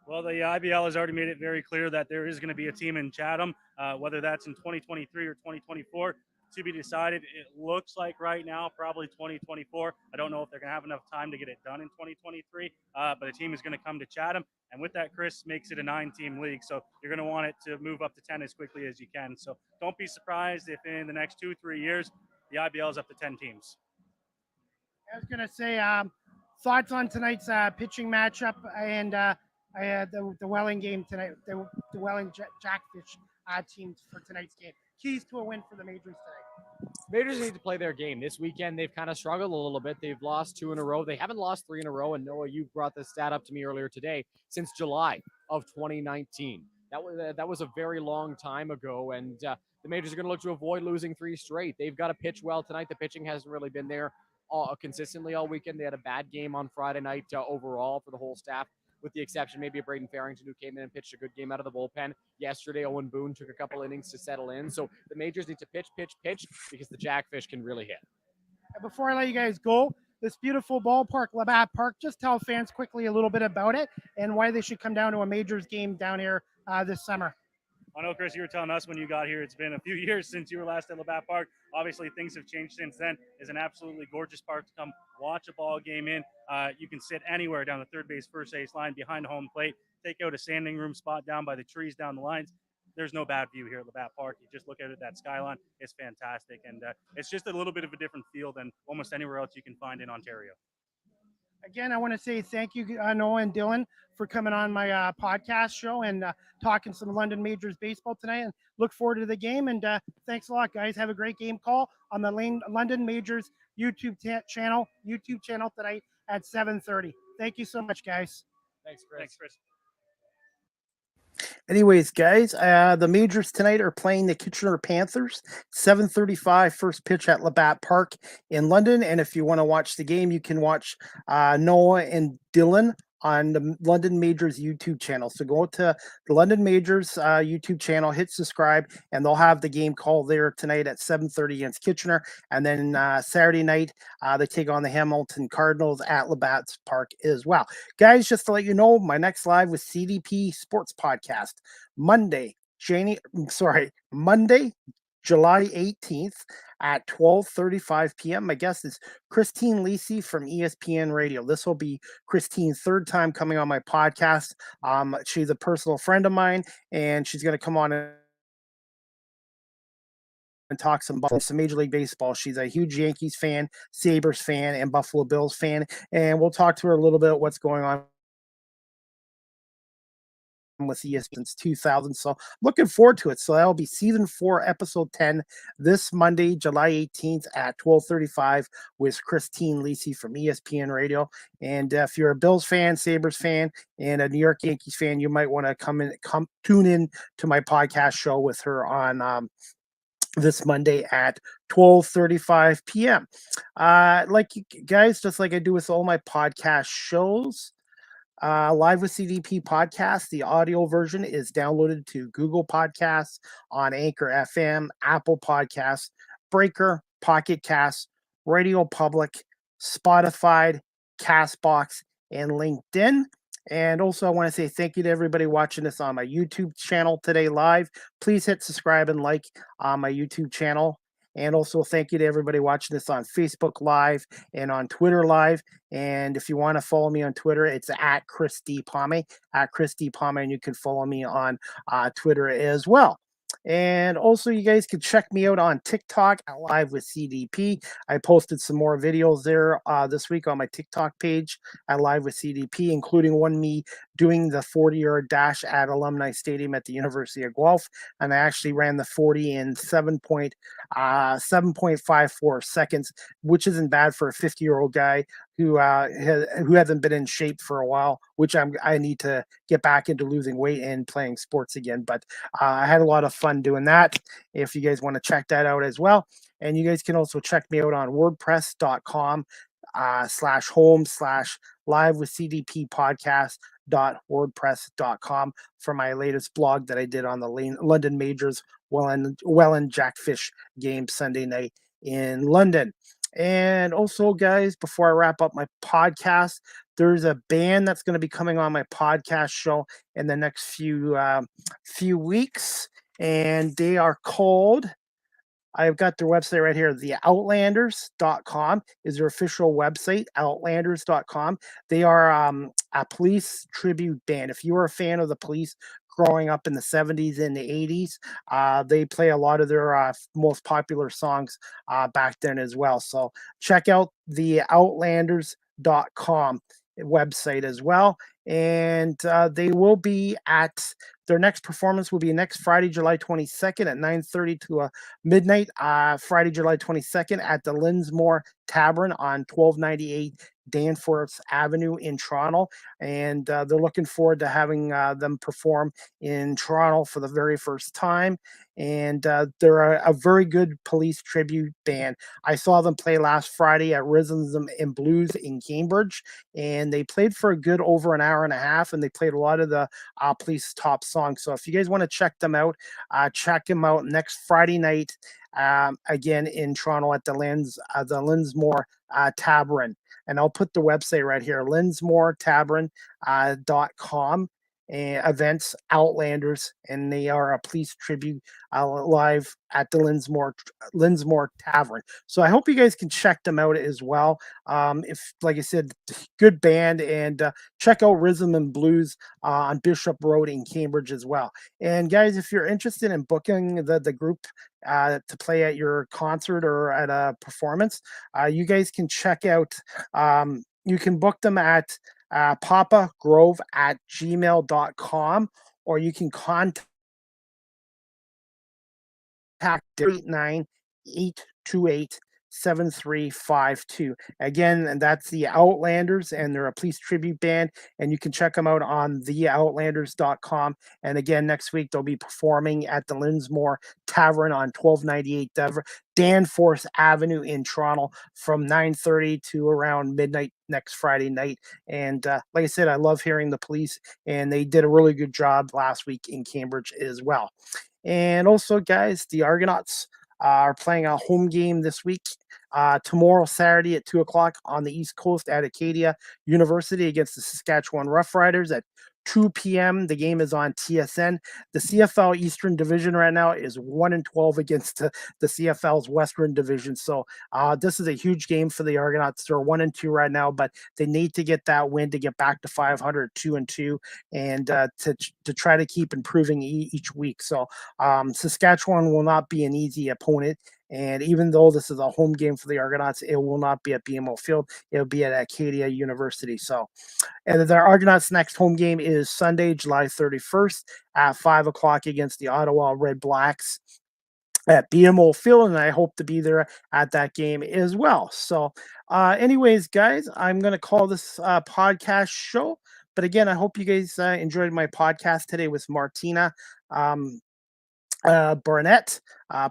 Well, the IBL has already made it very clear that there is going to be a team in Chatham, whether that's in 2023 or 2024, to be decided. It looks like right now, probably 2024. I don't know if they're going to have enough time to get it done in 2023, but a team is going to come to Chatham. And with that, Chris, makes it a 9-team league. So you're going to want it to move up to 10 as quickly as you can. So don't be surprised if in the next 2-3 years, the IBL is up to 10 teams. I was gonna say, thoughts on tonight's pitching matchup and the Welling game tonight, the Welling Jackfish teams for tonight's game. Keys to a win for the Majors tonight. Majors need to play their game. This weekend, they've kind of struggled a little bit. They've lost 2 in a row. They haven't lost 3 in a row. And Noah, you brought this stat up to me earlier today, since July of 2019. That was a very long time ago. And the Majors are going to look to avoid losing 3 straight. They've got to pitch well tonight. The pitching hasn't really been there consistently all weekend. They had a bad game on Friday night overall for the whole staff, with the exception maybe of Braden Farrington, who came in and pitched a good game out of the bullpen. Yesterday, Owen Boone took a couple innings to settle in. So the Majors need to pitch, because the Jackfish can really hit. Before I let you guys go, this beautiful ballpark, Labatt Park, just tell fans quickly a little bit about it and why they should come down to a Majors game down here this summer. I know, Chris, you were telling us when you got here, it's been a few years since you were last at Labatt Park. Obviously, things have changed since then. It's an absolutely gorgeous park to come watch a ball game in. You can sit anywhere down the third base, first base line, behind home plate, take out a standing room spot down by the trees down the lines. There's no bad view here at Labatt Park. You just look out at that skyline. It's fantastic. And it's just a little bit of a different feel than almost anywhere else you can find in Ontario. Again, I want to say thank you, Noah and Dylan, for coming on my podcast show and talking some London Majors baseball tonight. And look forward to the game. And thanks a lot, guys. Have a great game call on the London Majors YouTube channel tonight at 7:30. Thank you so much, guys. Thanks, Chris. Thanks, Chris. Anyways, guys, the Majors tonight are playing the Kitchener Panthers. 7:35 first pitch at Labatt Park in London. And if you want to watch the game, you can watch Noah and Dylan on the London Majors YouTube channel. So go to the London Majors YouTube channel, hit subscribe, and they'll have the game call there tonight at 7:30 against Kitchener. And then Saturday night, they take on the Hamilton Cardinals at Labatt Park as well. Guys, just to let you know, my next live with CDP Sports Podcast, Monday, July 18th at 12:35 p.m. My guest is Christine Lisi from ESPN Radio. This will be Christine's 3rd time coming on my podcast. She's a personal friend of mine, and she's going to come on and talk some Major League Baseball. She's a huge Yankees fan, Sabres fan, and Buffalo Bills fan. And we'll talk to her a little bit what's going on with ESPN since 2000. So looking forward to it. So that'll be season 4, episode 10, this Monday, July 18th at 12:35 with Christine Lisi from ESPN Radio. And if you're a Bills fan, Sabres fan, and a New York Yankees fan, you might want to come tune in to my podcast show with her on this Monday at 12:35 p.m. Like you guys, just like I do with all my podcast shows, Live with CDP podcast, the audio version is downloaded to Google Podcasts, on Anchor FM, Apple Podcasts, Breaker, Pocket Casts, Radio Public, Spotify, Castbox, and LinkedIn. And also, I want to say thank you to everybody watching this on my YouTube channel today live. Please hit subscribe and like on my YouTube channel. And also, thank you to everybody watching this on Facebook Live and on Twitter Live. And if you want to follow me on Twitter, it's at Chris D. Palme, and you can follow me on Twitter as well. And also, you guys can check me out on TikTok at Live with CDP. I posted some more videos there this week on my TikTok page at Live with CDP, including one me doing the 40-yard dash at Alumni Stadium at the University of Guelph. And I actually ran the 40 in 7.54 seconds, which isn't bad for a 50-year-old guy who hasn't been in shape for a while, which I need to get back into losing weight and playing sports again. But I had a lot of fun doing that. If you guys want to check that out as well. And you guys can also check me out on WordPress.com. youtube.com/home/live with CDP podcast.wordpress.com for my latest blog that I did on the London Majors Welland Jackfish game Sunday night in London. And also, guys, before I wrap up my podcast, there's a band that's going to be coming on my podcast show in the next few weeks, and they are called, I've got their website right here. The Outlanders.com is their official website, Outlanders.com. They are a police tribute band. If you were a fan of the Police growing up in the 70s and the 80s, they play a lot of their most popular songs back then as well. So check out the Outlanders.com website as well. And they will be at their next performance will be next Friday, July 22nd at 9:30 to midnight. Friday, July 22nd at the Linsmore Tavern on 1298 Danforth Avenue in Toronto. And they're looking forward to having them perform in Toronto for the very first time. And they're a very good police tribute band. I saw them play last Friday at Rhythms and Blues in Cambridge, and they played for a good over an hour and a half, and they played a lot of the police top songs. So if you guys want to check them out next Friday night, again in Toronto at the Linsmore Tavern. And I'll put the website right here, linsmoretavern.com. Events Outlanders, and they are a police tribute live at the Linsmore Tavern. So I hope you guys can check them out as well. If, like I said, good band, and check out Rhythm and Blues on Bishop Road in Cambridge as well. And guys, if you're interested in booking the group to play at your concert or at a performance, you guys can check out. You can book them at papagrove@gmail.com, or you can contact 898287352. Again, and that's the Outlanders, and they're a police tribute band, and you can check them out on theoutlanders.com. And again, next week they'll be performing at the Linsmore Tavern on 1298 Danforth Avenue in Toronto from 9:30 to around midnight next Friday night. And like I said, I love hearing the Police, and they did a really good job last week in Cambridge as well. And also, guys, the Argonauts are playing a home game this week. Tomorrow, Saturday at 2 o'clock on the East Coast at Acadia University against the Saskatchewan Roughriders at 2 p.m. The game is on TSN. The CFL Eastern Division right now is 1-12 against the CFL's Western Division. So this is a huge game for the Argonauts. They're 1-2 right now, but they need to get that win to get back to 500, 2-2, and to try to keep improving each week. So Saskatchewan will not be an easy opponent. And even though this is a home game for the Argonauts, it will not be at BMO Field. It'll be at Acadia University. So, and the Argonauts' next home game is Sunday, July 31st at 5 o'clock against the Ottawa Red Blacks at BMO Field, and I hope to be there at that game as well. So, anyways, guys, I'm going to call this podcast show. But again, I hope you guys enjoyed my podcast today with Martina Barnett,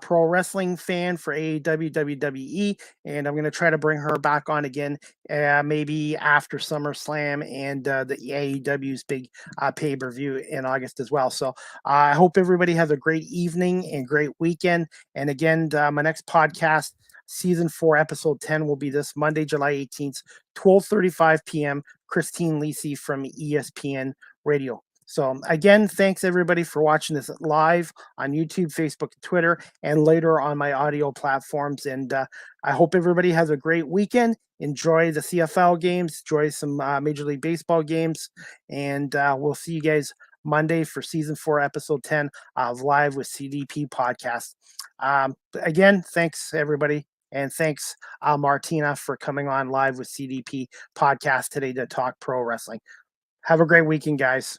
pro wrestling fan for AEW, WWE, and I'm going to try to bring her back on again, maybe after SummerSlam and the AEW's big pay-per-view in August as well. So I hope everybody has a great evening and great weekend. And again, my next podcast, Season 4, Episode 10, will be this Monday, July 18th, 12:35 p.m. Christine Lisi from ESPN Radio. So again, thanks everybody for watching this live on YouTube, Facebook, Twitter, and later on my audio platforms. And I hope everybody has a great weekend. Enjoy the CFL games, enjoy some Major League Baseball games, and we'll see you guys Monday for Season 4, Episode 10 of Live with CDP podcast. Again, thanks everybody. And thanks, Martina, for coming on Live with CDP podcast today to talk pro wrestling. Have a great weekend, guys.